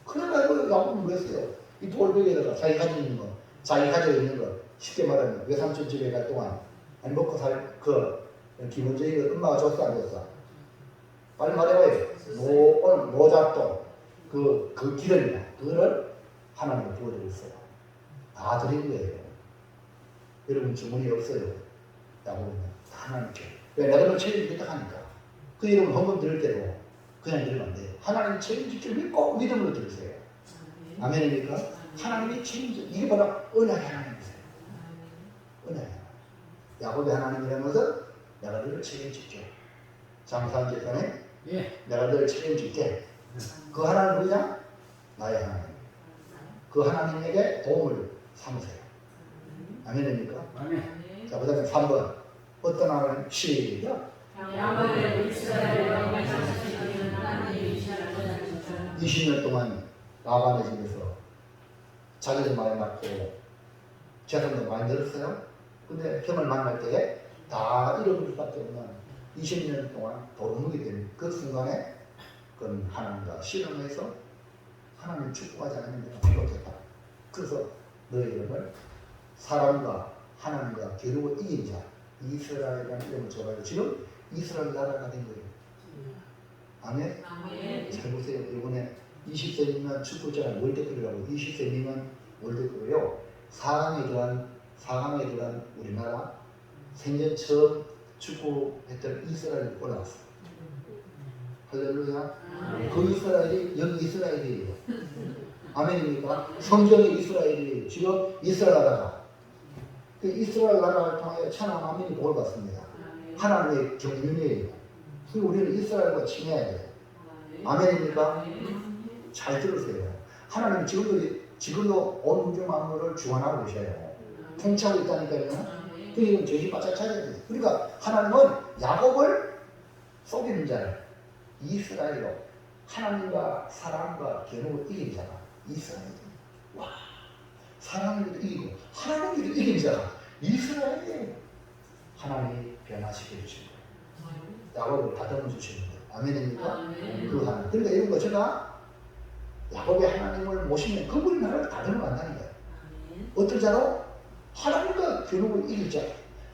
그래가지고 야곱은 그랬어요. 이 돌베개에다가 자기 가지고 있는 거, 자기 가지고 있는 거, 쉽게 말하면 외삼촌 집에 갈 동안 아니 먹고 살 기본적인 거 엄마가 줬어 안 줬어? 빨리 말해봐요. 오늘 모자또 그 기름이나 그거를 하나님이 부어드렸어요. 다 드린 거예요. 여러분 주문이 없어요. 야곱은 하나님께. 왜 내가 너 책임지겠다 하니까. 그 여러분 헌금 드릴 때도 그냥 드리면 안 돼요. 하나님 책임질 줄 믿고 믿음으로 드리세요. 아멘입니까? 하나님이 책임져. 이게 바로 은혜의 하나님이세요. 은혜의 하나님. 야곱의 하나님이라는 것은 내가 너를 책임질게. 장사한 재판에 내가 너를 책임질게. 그 하나님 누구냐? 나의 하나님. 그 하나님에게 도움을 삼으세요. 아멘입니까? 자, 그 다음에 3번. 어떤 하나님? 시작. 20년 동안 라반의 집에서 자기도 많이 낳고 재산도 많이 늘었어요. 근데 형을 만날 때에 다 잃어버릴 수밖에 없는 20년 동안 도루묵이 된 그 순간에 그건 하나님과 실험해서 하나님 축복하지 않으면 내가 부족했다. 그래서 너의 이름을 사람과 하나님과 겨루고 이긴 자 이스라엘이라는 이름을 줘가지고 지금 이스라엘 나라가 된 거예요. 아멘? 잘 보세요. 이번에 20세 미만 축구장 월드컵이라고 20세 미만 월드컵이요. 4강에 들어간 우리나라 생전 처음 축구했던 이스라엘이 올라왔어요. 할렐루야. 그 이스라엘이 여기 이스라엘이에요. 아멘입니까? 성경의 이스라엘이에요. 지금 이스라엘 나라가 그 이스라엘 나라를 통하여 천하 만민이 복을 받습니다. 하나님의 경륜이에요. 그리고 우리는 이스라엘과 친해야 돼요. 아멘입니까? 잘 들으세요. 하나님 지금도 온 우주 만물을 주관하고 계셔요. 통치하고 있다니까요. 그러니까 정신 바짝 차려야 돼요. 그러니까 하나님은 야곱을 속이는 자를 이스라엘로 하나님과 사람과 겨누고 이긴 자가 이스라엘이에요. 와, 사람을 이기고 하나님을 이긴 자가 이스라엘이에요. 하나님이 변화시켜 주신 거예요. 야곱을 다듬어 주시는 거예요. 아멘입니까? 그 하나님. 그러니까 이런 거 제가 야곱의 하나님을 모시면 그분이 나를 다듬어 간다는 거예요. 어떨 자로? 하나님과 겨누고 이길 자.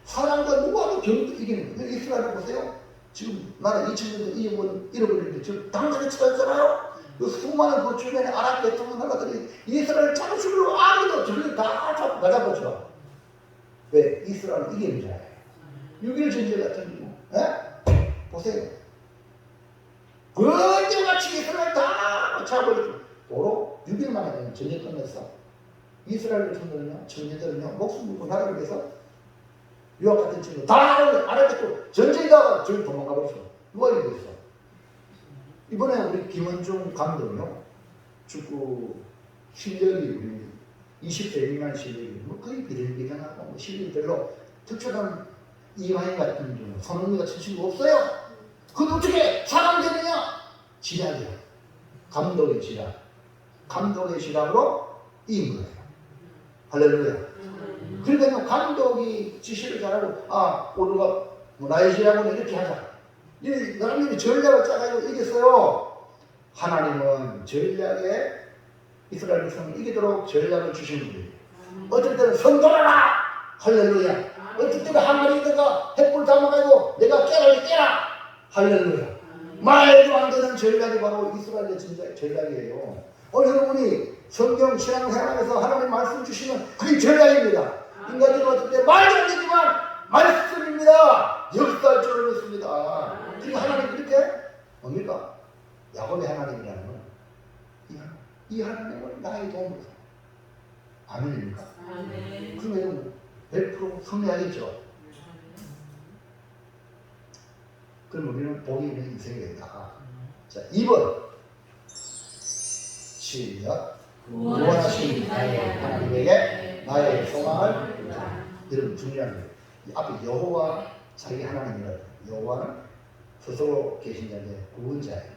사람과 누구하고 겨누고 이기는 거예요. 이스라엘 보세요. 지금 나라 2000년도 잃어버리는데 지금 당장에 찾았잖아요. 그 수많은 그 주변에 아랍 대통령 나라들이 이스라엘 잡으시려고 아무도 저를 다 맞아보죠. 왜? 이스라엘은 이기는 자예요. 6.1 전쟁 같은 거. 보세요. 언제같이 이스라엘 다 잡아버리죠. 도로 6일 만에 전쟁 끝냈어. 이스라엘 청년은요, 청년들은요, 목숨 걸고 나라를 위해서 유학 같은 친구 다 알아듣고 전쟁이다가 저기 도망가 버렸어. 누가 이러고 있어? 이번에 우리 김원중 감독은요, 축구 실력이 우리 20세 미만 실력이 뭐 거의 비등비등하고 뭐 실력이 별로 특별한 이방인 같은 경우 손흥민 같은 친구 없어요. 그건 어떻게 사람되느냐? 지략이야. 감독의 지략. 감독의 지략으로 이긴 거예요. 할렐루야. 그러니까 감독이 지시를 잘하고 오늘가 나의 지략은 이렇게 하자. 이 사람들이 전략을 짜가지고 이겼어요. 하나님은 전략에 이스라엘 백성을 이기도록 전략을 주시는 분이에요. 어떨 때는 성도라라. 할렐루야. 어떨 때는 항아리에다가 햇불 담아가지고 내가 깨라. 할렐루야. 말도 안 되는 전략이 바로 이스라엘의 전략이에요. 여러분이 성경 신앙생활에서 하나님 말씀 주시면 그게 전략입니다. 인간들은 어떨 때 말도 안 되지만 말씀입니다. 역사할 줄을 믿습니다. 그러니까 하나님 그렇게 뭡니까? 야곱의 하나님이라는 건 이 하나님을 나의 도움으로 아멘입니까? 그러면 100% 승리하겠죠. 그럼 우리는 복이 있는 인생이 된다. 자, 2번 시작. 구원하신 나의 하나님에게 나의 소망을 둔다. 여러분 중요한 거예요. 앞에 여호와 자기 하나님이라. 여호와는 스스로 계신 자인데 구원자예요.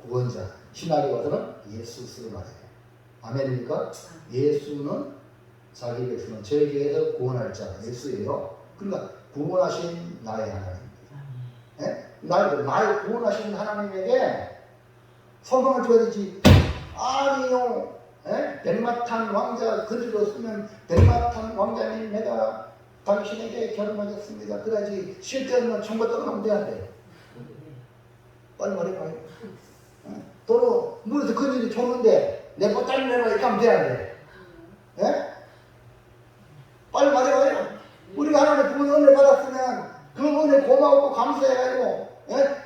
구원자. 신학에 와서는 예수 스스로 말해요. 아멘입니까? 예수는 자기 백성은 죄에서 구원할 자 예수예요. 그러니까 구원하신 나의 하나님입니다. 예? 나의 구원하신 하나님에게 소망을 줘야 되지. 아니요. 예? 백마탄 왕자 그리로 쓰면 백마탄 왕자님 내가 당신에게 결혼하겠습니다. 그래야지 실제로는 천국 떠나면 돼. 빨리 말해봐요. 또는 물에서 그늘이 좋은데 내 꽃다리 내놔 이렇게 하면 돼. 예? 빨리 말해봐요. 우리가 하나님의 부은 은혜 받았으면 그 은혜 고마웠고 감사해가지고 예?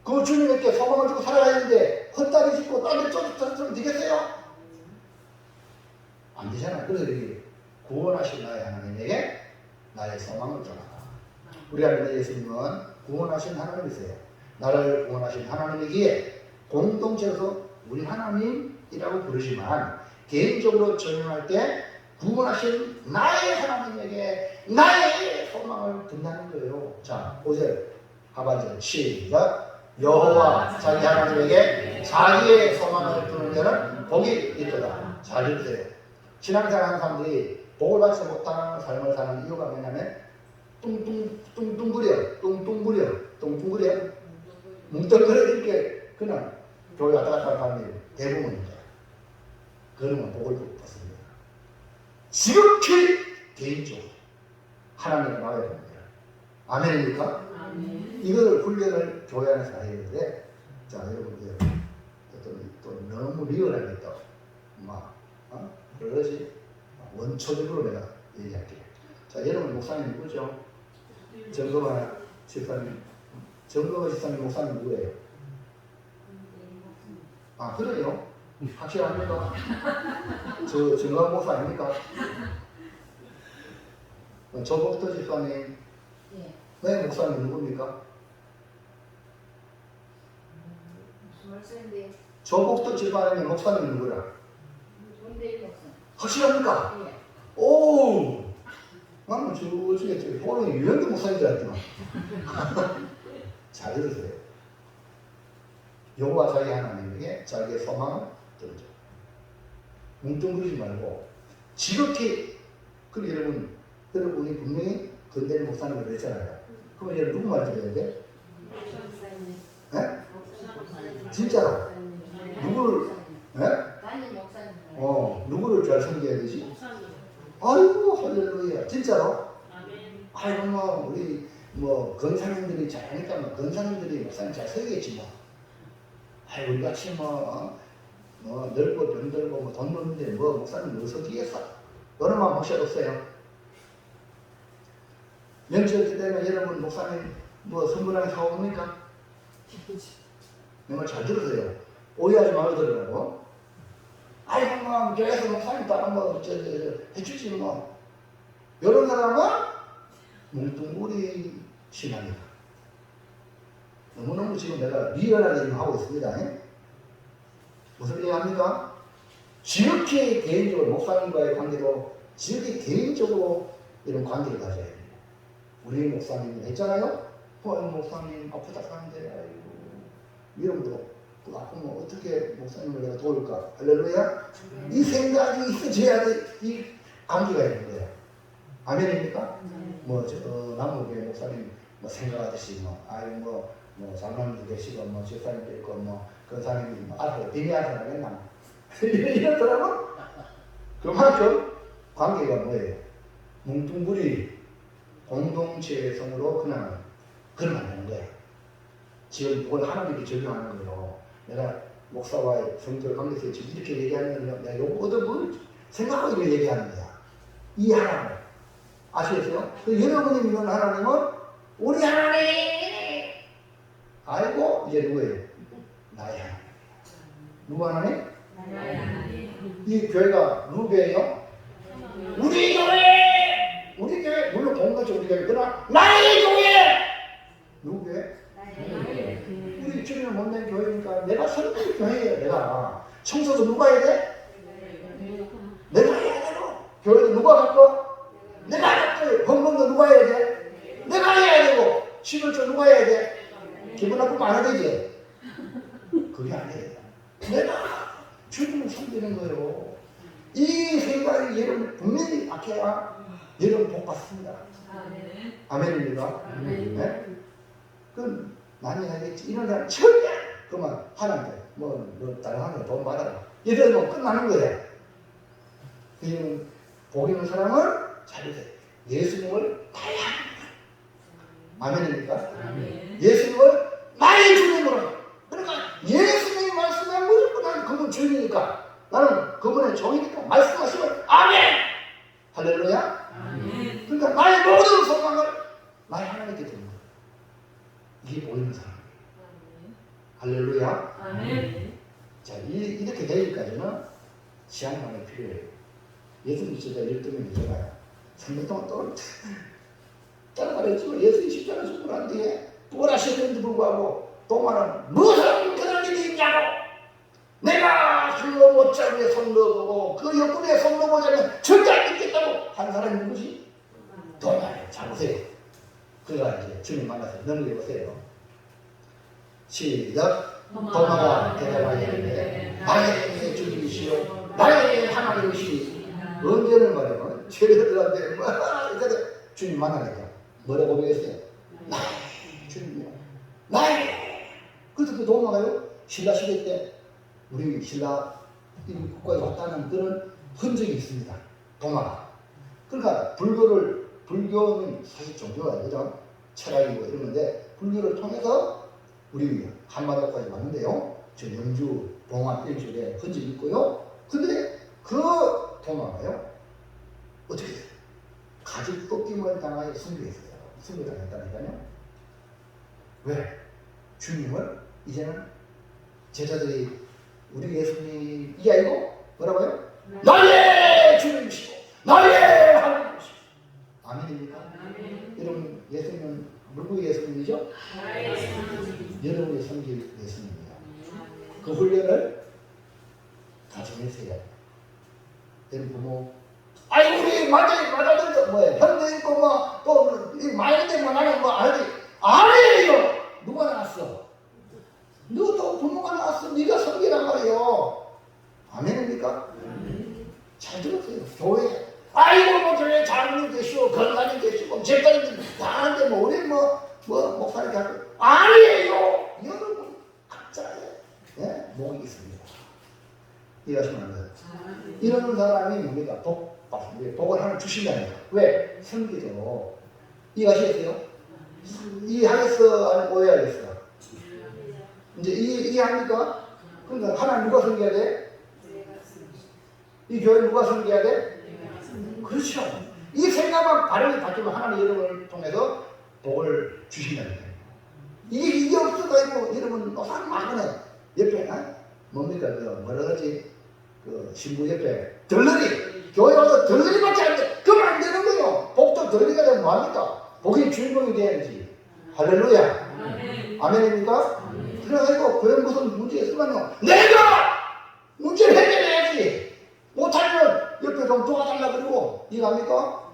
그 주님께 소망을 주고 살아가야 되는데 헛다리 짚고 딴데 쫓아서면 되겠어요? 안 되잖아. 그래서 이렇게 구원하신 나의 하나님에게 나의 소망을 전하라. 우리 하나님 예수님은 구원하신 하나님이세요. 나를 구원하신 하나님이기에 공동체에서 우리 하나님이라고 부르지만 개인적으로 전용할 때 구원하신 나의 하나님에게 나의 소망을 든다는 거예요. 자, 5절 하반절 시작. 여호와 자기 하나님에게 자기의 소망을 두는 자는 복이 있도다. 잘 들으세요. 신앙생활하는 사람들이 복을 받지 못하는 삶을 사는 이유가 뭐냐면 뚱뚱거려 뭉뚱그려 이렇게 그냥 교회 왔다 갔다 하는 사람들이 대부분입니다. 그러면 복을 받습니다. 지극히 개인적으로 하나님을 나와야 됩니다. 아멘입니까? 아멘. 이걸 훈련을 교회 안에서 해야 되는데, 자, 여러분들 또 너무 리얼하게 또 그러지 원초적으로 내가 얘기할게요. 자, 여러분 목사님 누구죠? 정거만 집사님, 목사님 누구예요? 아, 그래요? 확실합니까? 저 정강 목사 아닙니까? 조복도 집사님, 네, 목사님 누굽니까? 무슨 말씀인데? 조복도 집사님 목사님 누구라? 존대일 목사. 확실합니까? 예. 오! 나는 저쪽에 보는 유명한 목사인 줄 알았더만. 잘 들으세요. 여호와 자기 하나님에게 자기의 소망을 들죠. 뭉뚱그리지 말고 지극히. 그리고 여러분이 분명히 건대리 목사님을 그랬잖아요. 그러면 얘는 누구 말 들어야 돼? 네? 진짜로? 누구를? 네? 담임 목사님. 누구를 잘 섬겨야 되지? 아이고 할렐루야. 진짜로? 아이고 우리 건사님들이 잘하니까 건사님들이 목사님 잘 서겠지 뭐. 아이고 우리 같이 넓고 병들고 돈 버는데 목사님 뭐 서기겠어? 그런 마음 혹시 없어요? 명절 때면 여러분 목사님 선물하게 사옵니까? 내 말 잘 들으세요. 오해하지 말으더라고. 아이고 교회에서 목사님 따라 해주지 뭐. 이런 사람은 뭉뚱그리 신앙이다. 너무너무 지금 내가 리얼하게 하고 있습니다. 무슨 얘기합니까? 지극히 개인적으로 목사님과의 관계도 지극히 개인적으로 이런 관계를 가져야 돼요. 우리 목사님 했잖아요. 목사님 아프다 사는데 아이고 이름도 아프면 어떻게 목사님을 내가 도울까? 할렐루야. 이 생각이 있어져야 이 관계가 있는 거예요. 아멘입니까? 남욱의 목사님 생각하듯이 장로님도 계시고 집사님도 있고 건사님이 앞으로 비밀한 사람이 이런 사람은 그만큼 관계가 뭐예요? 뭉뚱그리 공동체의 성으로 그냥 그러면 안 되는 거예요. 지금 그걸 하나님께 적용하는 거예요. 내가 목사와의 성도의 관계에서 지금 이렇게 얘기하면 내가 요거 생각하고 이렇게 얘기하는 거야. 이 하나님 아시겠어요? 여러분이 믿는 하나님은 우리 하나님 알고 이제 누구예요? 나의 하나님. 누구 하나님? 나의 하나님. 이 교회가 누구 교회예요? 우리 교회! 우리 교회! 물론 공동체 우리 교회. 그러나 나의 교회! 누구 교회? 우리 주님은 못낸 교회니까 내가 설득 교회예요. 내가 청소도 누가 해야 돼? 내가 해야 되고 교회도 누가 갈 거? 내가 할 거예요. 헌금도 누가 해야 돼? 내가 해야 되고 11조 누가 해야 돼? 기분 나쁘면 안 해야 되지? 그게 아니에요. 내가 주님을 섬기는 거예요. 분명히 악해야 여러분 복 받습니다. 아멘. 아멘입니까? 아멘. 네? 그럼 많이 하겠지. 이런 사람 절대 그만 하나님께 너 다른 하나님 돈 받아라. 이러면 끝나는 거예요. 그러면 복 있는 사람은 잘해서 예수님을 많이 합니다. 아멘입니까? 아멘. 예수님을 많이 주님으로. 그러니까 예수님이 말씀에 무조건 나는 그분 주님이니까 나는 그분의 종이니까 말씀하시면 아멘! 할렐루야! 아멘. 그러니까 나의 모든 소망을 나의 하나님께 드는 거예요. 이게 보이는 사람. 할렐루야! 아멘. 자, 이렇게 되기까지는 시간만이 필요해요. 예수님 진짜 12명이 되잖아요. 3년 동안 또 따라가랬지만 예수님 십자가 죽고 난 뒤에 부활하셨는데도 불구하고 동안은 무슨 그런 일이 있냐고 내가 흘러 못 자루에 손 넣어보고 그 옆구리에 손 넣어보자면 절대 안 믿겠다고 한 사람이 누구지? 도마예요. 잘 보세요. 그가 이제 주님 만나서 넘겨보세요. 시작. 도마가 대답하여 이르되 나의 주님이시여 나의 하나님이시니 언제는 말이면 죄들한테 이렇게 주님 만나니까 뭐라고 고백했어요? 나의 주님이요 나의. 그래서 그 도마가요 신라 시대 때 우리 신라 국가에 왔다는 그런 흔적이 있습니다. 도마가. 그러니까 불교는 사실 종교가 그죠? 철학이고 이런 건데 불교를 통해서 우리 한반도까지 왔는데요. 저 영주, 봉화, 일주일에 흔적이 있고요. 근데 그 도마가요 어떻게 돼요? 가죽 꺾임을 당하여 순교했어요. 순교당했다니까요. 왜? 주님을 이제는 제자들이 우리 예수님 이게 아니고 뭐라고요? 나의 주님이시고 나의 하나님이시고. 아멘입니까? 아멘. 여러분 예수님은 누구의 예수님이죠? 여러분의 섬길 예수님입니다. 그 훈련을 가정에서 해야 돼요. 여러분 부모 아이 우리 맞아들도 뭐예요? 현대 있고 뭐또 많은데 뭐 나는 뭐 알지? 아니에요. 누가 나왔어? 너도 부모가 나왔어. 네가 섬기란 말이에요. 아멘입니까? 잘 들었어요. 교회 아이고 뭐 교회 장로님 되시고 건사님 되시고 제자님 다 하는데 뭐 우리 뭐 목사님 하고 아니에요. 여러분 각자의 목이 있습니다. 이해하시면 안 돼요. 이런 사람이 뭡니까? 복 받습니다. 복을 하나 주신다니까. 왜? 섬기죠. 이해하시겠어요? 이해하겠어? 아니면 오해하겠어? 이제 이해합니까? 그러니까 하나님 누가 섬겨야 돼? 이 교회 누가 섬겨야 돼? 그렇죠. 이 생각만 바르게 바뀌면 하나님 여러분을 통해서 복을 주신다니까요. 이게 없어가지고 여러분 노상 많거든. 옆에 뭡니까 뭐라 그러지? 그 신부 옆에 덜러리 교회 와서 덜러리밖에 안 돼. 그러면 안 되는 거예요. 복도 덜러리가 되면 뭐합니까? 복의 주인공이 돼야지. 할렐루야. 아멘입니까? 그래가지고 교회 무슨 문제 있으면요 내가 문제를 해결해야지. 못하면 옆에 좀 도와달라 그러고 이해합니까?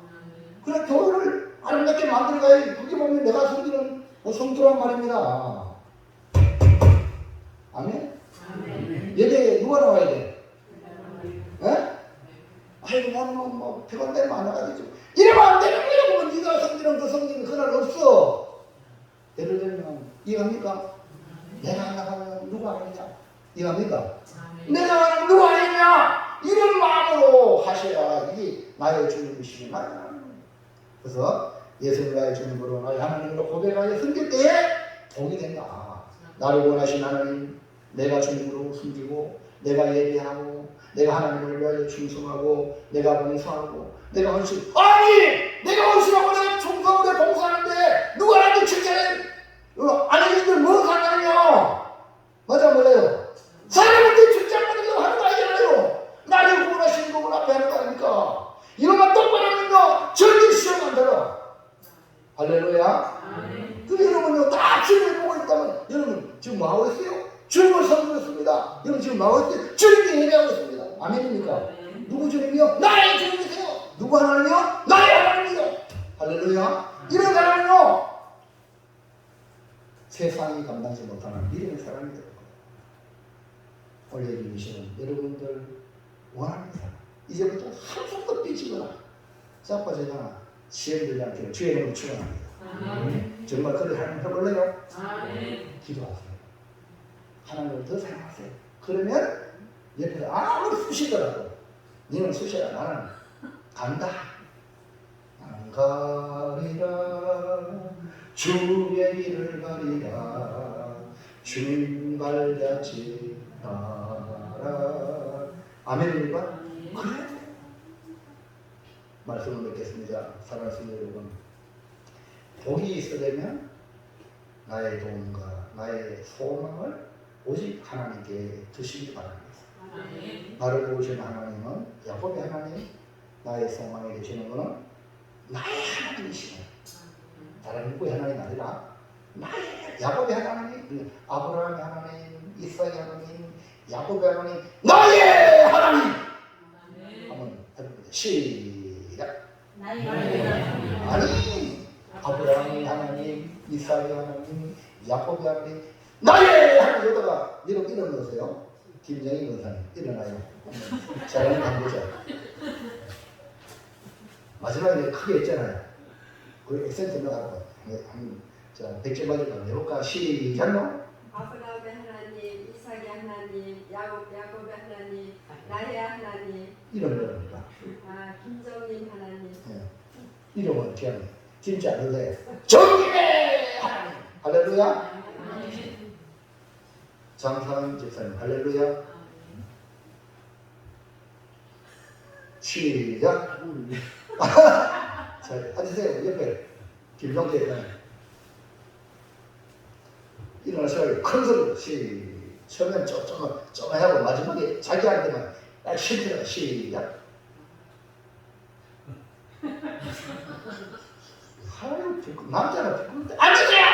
그래 교회를 아름답게 만들어가야지. 그게 보면 내가 섬기는 성도란 말입니다. 아멘? 예배에 누가 나와야 돼? 예? 아이고 나는 뭐 피곤되면 안 나가야죠. 이러면 안 되는 거예요. 뭐 네가 섬기는 그 섬기는 그날 없어. 예를 들면 이해합니까? 내가 안 나가면 누가 하느냐? 이해합니까? 내가 하면 누가 하느냐? 이런 마음으로 하셔야 이게 나의 주님이시니 말이야. 그래서 예수님 나의 주님으로 나의 하나님으로 고백하여 섬길 때에 복이 된다. 나를 원하신 하나님, 내가 주님으로 섬기고 내가 예배하고 내가 하나님을 위하여 충성하고 내가 봉사하고 내가 헌신 아니! 내가 헌신하고 내가 충성하고 내가 봉사하는데 누가 나한테 칭찬해? 아내님들 뭐 상관이야? 맞아 뭐래요? 사람한테 칭찬받으려고 하는 거 아니잖아요. 나를 구원하시는 분을 앞에 하는 거 아닙니까? 이런만 똑바로 하는 거 절대 시험 안 들어. 할렐루야. 그 여러분요 다 주님을 보고 있다면 여러분 지금 뭐 하고 있어요? 주님을 섬기겠습니다. 여러분 지금 뭐 하고 있어요? 주님이 예배하고 있습니다. 아멘입니까? 누구 주님이요? 나의 주님이세요. 누구 하나님이요? 나의 하나님이요. 할렐루야. 이런 사람은요 세상이 감당치 못하는 믿음의 사람이 될 거예요. 올려주시는 여러분들 원하는 사람 이제부터 한숨도 삐지거나 자빠지거나 시험 들지 않기를 주의 이름으로 축원합니다. 아멘. 정말 그렇게 하나님 해볼래요? 아멘. 기도하세요. 하나님을 더 사랑하세요. 그러면 옆에서 아무리 쑤시더라도 너는 쑤셔라. 나는 간다. 나는 가리라. 주의 길을 가리라. 주님 발자취 따라. 아멘입니까? 그래. 말씀을 맺겠습니다. 사랑하시는 여러분, 복이 있으려면 나의 도움과 나의 소망을 오직 하나님께 두시기 바랍니다. 아멘. 나를 도우시는 하나님은 야곱의 하나님, 나의 소망이 되시는 것은 나의 하나님이시네. 다른 누구의 하나님이 아니라 나의 야곱의 하나님, 아브라함의 하나님, 이삭의 하나님, 야곱의 하나님, 나의 하나님. 아멘. 한번 해봅니다. 시작. 나의 하나님. 아니, 아브라함의 하나님, 이삭의 하나님, 야곱의 하나님, 나의 하나님. 여기다가 이름 넣으세요. 김정희 권사님 일어나요. 잘하는 안 되죠. 마지막에 크게 했잖아요. 그 액센트 넣어가지고 자 100점 맞을 거 해볼까? 시작. 아브라함의 하나님, 이삭의 하나님, 야곱의 하나님, 나의 하나님, 이름 넣습니다. 김정인 하나님. 이름은 그냥 진짜 안 넣어요. 정의의 하나님. 할렐루야. 아멘. 장사한 집사님 할렐루야. 시작. 자, 앉으세요. 옆에 김종태 일어나셔요. 큰 소리로 처음엔 조금 하고 마지막에 자기한테만 딱 실패가 시작. 아유, 남자가 부끄러운데 앉으세요.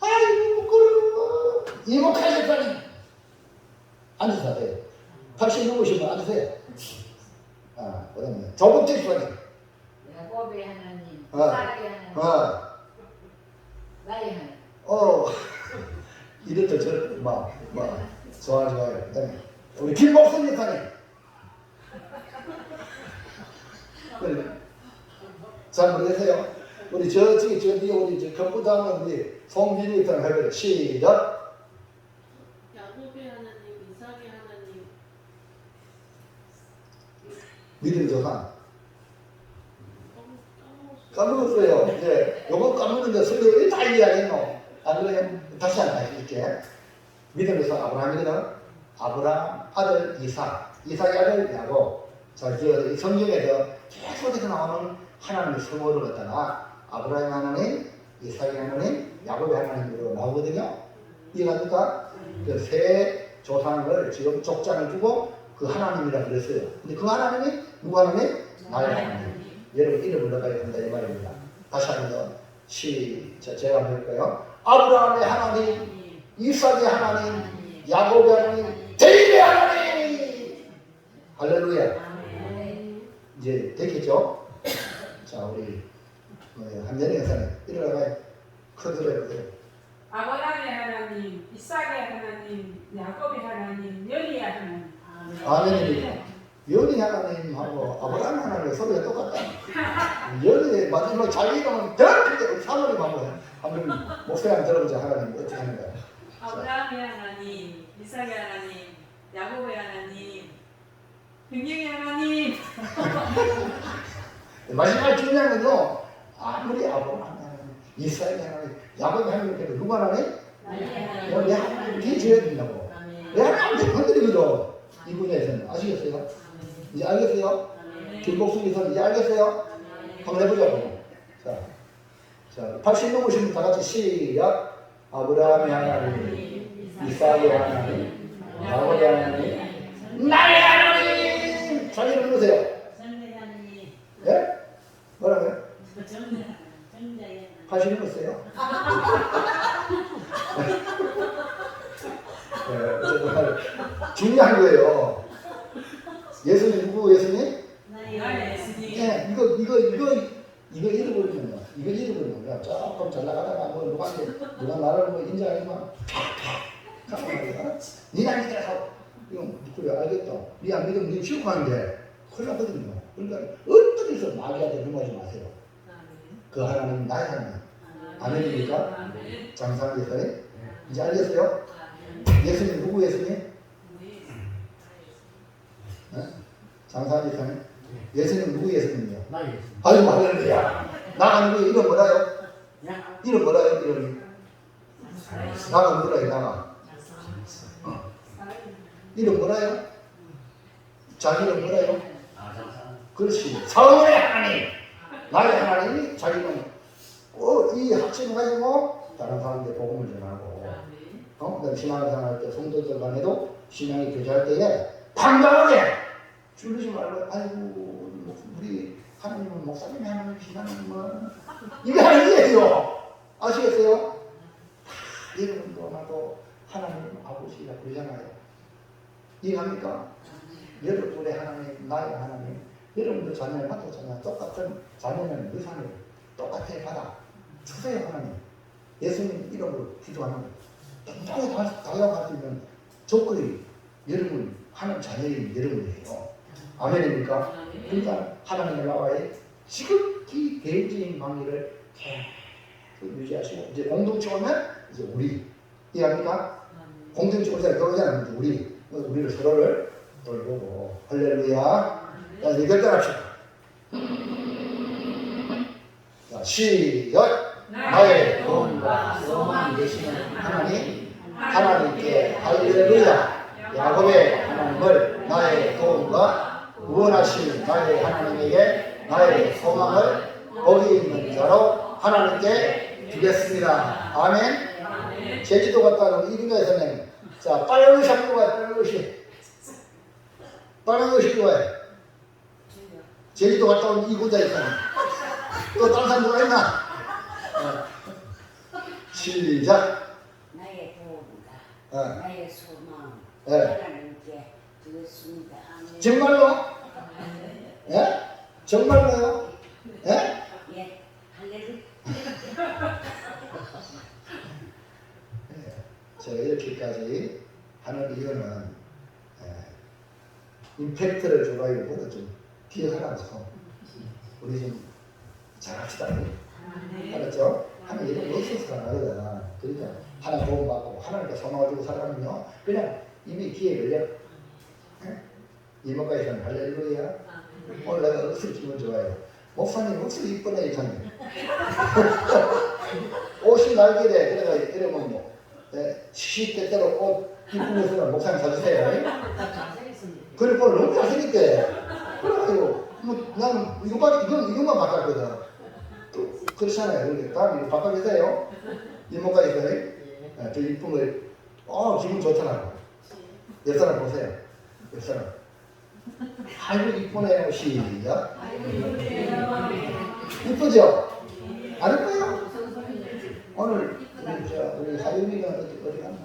아유, 부끄러워. 이목하실 분이 앉으세요. 돼요. 80 넘으시면 앉으세요. 그다음에 조국택 분이 야곱의 하나님, 어. 이삭의 하나님, 나의 하나님. 이랬다 저랬다 좋아요. 그다음에 우리 김복순 여사님. 잘 모르겠어요. 우리 저쪽에 저 뒤에 우리 저 경부당은 우리 송진이 여사님 해봐요. 시작. 야곱의 하나님, 이삭의 하나님, 믿음 조상. 까먹었어요. 이제 요거 까먹는데 설명을 다 이해하겠노. 안 그래요? 다시 한번 이렇게. 믿음에서 아브라함이거든. 아브라함 아들 이삭, 이삭의 아들 야곱. 자, 이 성경에서 계속해서 나오는 하나님의 성호를 갖다가 아브라함의 하나님, 이삭의 하나님, 야곱의 하나님으로 나오거든요. 이해갑니까? 그 세 조상을 지금 족장을 두고 그 하나님이라 그랬어요. 근데 그 하나님이 누구 하나님? 나의 하나님. 여러분 이름을 넣어야 된다 이 말입니다. 다시 한 번 더. 시작. 제가 한번 해볼까요? 아브라함의 하나님, 이삭의 하나님, 야곱의 하나님, 데이비의 하나님. 할렐루야. 이제 됐겠죠? 자, 우리 한연희 여사님 일어나가요. 큰 소리 해보세요. 아브라함의 하나님, 이삭의 하나님, 야곱의 하나님, 연희의 하나님. 아멘입니다. 연희 하나님하고 아브라함 하나님의 소리가 똑같다. 연희 마지막 자기 이름은 더 크게 우리 사모님 한번 목소리 한번 들어보자. 하나님 어떻게 하는 거야? 아브라함의 하나님, 이삭의 하나님, 야곱의 하나님, 흥행의 하나님. 마지막 중요한 건요. 아무리 아브라함 하나님, 이삭의 하나님, 야곱의 하나님 해도 누가 하나님? 내 하나님께 줘야 된다고. 내 하나님께 건드리거든. 이 분야에서는 아시겠어요? 이제 알겠어요? 김복순 기사는 이제 알겠어요? 한번 해보자고. 자, 80 넘으신 분 다 같이 시작. 아브라함의 하나님, 이삭의 하나님, 야곱의 하나님, 나의 하나님. 자, 이름 부르세요. 예? 뭐라고요? 80 넘었어요? 중요한 거예요. 예수님 누구 예수님? 나의 예수님. 예, 이거 잃어버리면 조금 잘 나가다가 뭐 누가 나를 뭐 인정하지만 팍팍 니가 믿으라고 이거 그래 알겠다. 니 안 믿으면 니 지옥 가는데 큰일 나거든요. 그러니까 어떤 데서 마귀한테 넘어가지 마세요. 그 하나님 나의 하나님. 아멘입니까? 아멘. 장사하는 예수님. 이제 알겠어요? 예수님 누구 예수님? 장사하는 예수님. 예수님 누구 예수님이요? 나의 아이고 할렐루야. 나가 누구 이름 뭐라요? 이름 뭐라요? 이름이? 나가 누구라요? 나가. 이름 뭐라요? 자기 이름 뭐라요? 그렇지. 사울의 하나님. 나의 하나님이 자기 이름. 이 학생을 가지고 다른 사람들 복음을 전하고 그다음 신앙생활할 때 성도들 간에도 신앙이 교제할 때에 당당하게 줄이지 말고 아이고 우리 하나님은 목사님이 하나님이시다는 뭐 이게 하나님이에요. 아시겠어요? 다 여러분도 나도 하나님 아버지가 그러잖아요. 이해합니까? 여러분의 하나님, 나의 하나님, 여러분들 자녀, 나도 자녀, 똑같은 자녀는 의사는 똑같아 받아 주세요 하나님. 예수님 이름으로 기도하는 거. 다양할 수 있는 조건이 여러분 하나님 자녀인 여러분이에요. 아멘입니까? 그러니까 하나님의 나라에 지극히 개인적인 관계를 계속 유지하시고 이제 공동체 오면 이제 우리 이해합니까? 공동체 오자 그러잖아요. 우리를 서로를 돌보고 할렐루야. 자 이제 결단합시다. 자 시작. 나의 도움과 소망 되시는 하나님 하나님께 할렐루야. 야곱의 하나님을 나의 도움과 구원하시는 나의 하나님에게 나의 소망을 복이 있는 자로 하나님께 주겠습니다. 아멘. 제주도 갔다 온 이민가의 선생님. 자, 빨간 것이 한번 와요. 빨간 것이. 빨간 것이 좋아요. 제주도 갔다 온 이구자 있잖아요. 또 다른 사람 누가 있나? 시작. 나의 도움과 나의 소망 하나님께 주겠습니다. 아멘. 정말로? 예? 정말로요? 예? 예. 할렐루야. 제가 이렇게까지 하는 이유는 임팩트를 주라기보다 좀 기억하라고 우리 좀 잘합시다. 알았죠? 하는 일은 없어서 살아가거든. 그러니까 하나 도움받고 하나님께 소망을 주고 살아가면요 그냥 이미 귀에 걸려. 이모가에서는 할렐루야. 오늘 내가 억수로 기분 좋아요. 목사님 억수로 이쁘네 이사님. 옷이 날개래. 그래가 이러면 뭐 시시때때로 옷 이쁜 것을 목사님 사주세요. 그래 오늘 너무 잘생겼대. 그래가지고 나는 이것만 바꿨거든. 또 그렇잖아요. 그런데 다음 이거 바꿔주세요. 이모가에서 저 이쁜 걸 기분 좋더라고. 옆 사람 보세요. 옆 사람. 아이고 이쁘네요. 시작. 이쁘죠? 안 이뻐요? 오늘 우리 하윤이가 어디 갔나?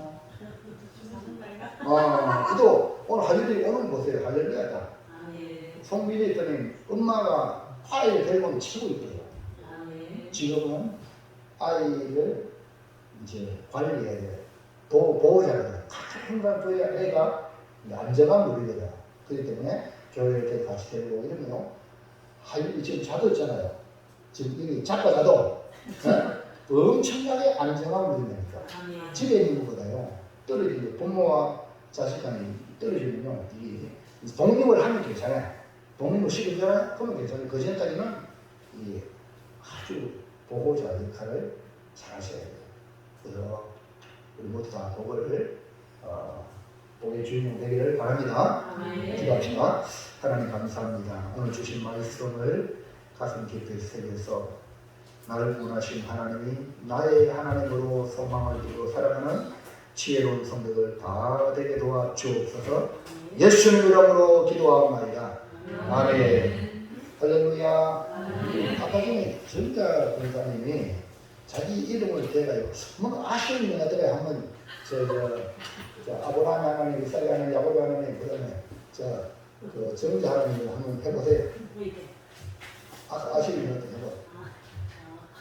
그도 오늘 하윤이 오늘 보세요. 할렐루야다. 송민이 있더니 엄마가 아이를 데리고 치고 있대요. 지금은 아이를 이제 관리해야 돼. 보호자거든. 항상 그 애가 안정감 누리거든. 그렇기 때문에 교회에 같이 데리고 이러면요. 하윤이 지금 자도 있잖아요. 지금 여기 작가 자도 엄청나게 안정감을 누린다니까. 집에 있는 것보다요. 떨어지는 부모와 자식 간에 떨어지면요. 이게 독립을 하면 괜찮아요. 독립을 시키잖아요. 그러면 괜찮아요. 그 전까지는 이 아주 보호자 역할을 잘 하셔야 돼요. 그래서 우리 모두 다 복을 복의 주인공 되기를 바랍니다. 기도합시다. 하나님 감사합니다. 오늘 주신 말씀을 가슴 깊이 새겨서 나를 구원하신 하나님이 나의 하나님으로 소망을 두고 살아가는 지혜로운 성도들 다 되게 도와 주옵소서. 예수님 이름으로 기도하옵나이다. 아멘. 할렐루야. 아까 전에 전자 권사님이 자기 이름을 대가요. 뭔가 아쉬운 것 같더라고요. 한번 아브라함 하나님, 이삭 하나님, 야곱 하나님, 그다음에 그 정자 하나님 한번 해보세요. 아쉬운 것 같아요.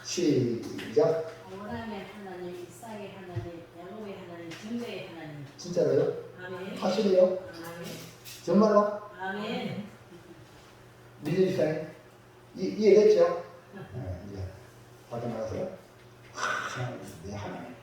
시작. 아브라함의 하나님, 이삭의 하나님, 야곱의 하나님, 정자의 하나님. 진짜로요? 아멘. 하시네요? 아멘. 정말로? 아멘. 집사님 이해됐죠? 네, 이제 받아나가서 하나님 내 하나님